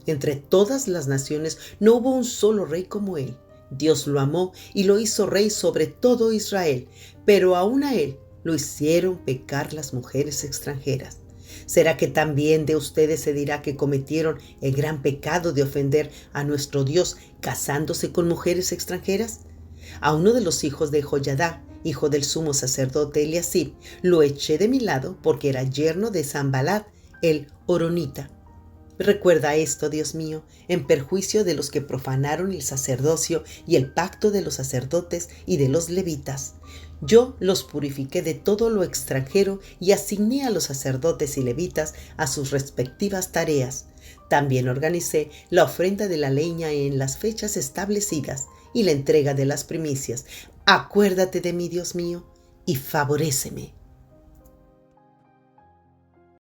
Entre todas las naciones no hubo un solo rey como él. Dios lo amó y lo hizo rey sobre todo Israel, pero aún a él lo hicieron pecar las mujeres extranjeras. ¿Será que también de ustedes se dirá que cometieron el gran pecado de ofender a nuestro Dios casándose con mujeres extranjeras? A uno de los hijos de Joyadá, hijo del sumo sacerdote Eliasib, lo eché de mi lado porque era yerno de Sanballat, el horonita. Recuerda esto, Dios mío, en perjuicio de los que profanaron el sacerdocio y el pacto de los sacerdotes y de los levitas. Yo los purifiqué de todo lo extranjero y asigné a los sacerdotes y levitas a sus respectivas tareas. También organicé la ofrenda de la leña en las fechas establecidas y la entrega de las primicias. Acuérdate de mí, Dios mío, y favoréceme.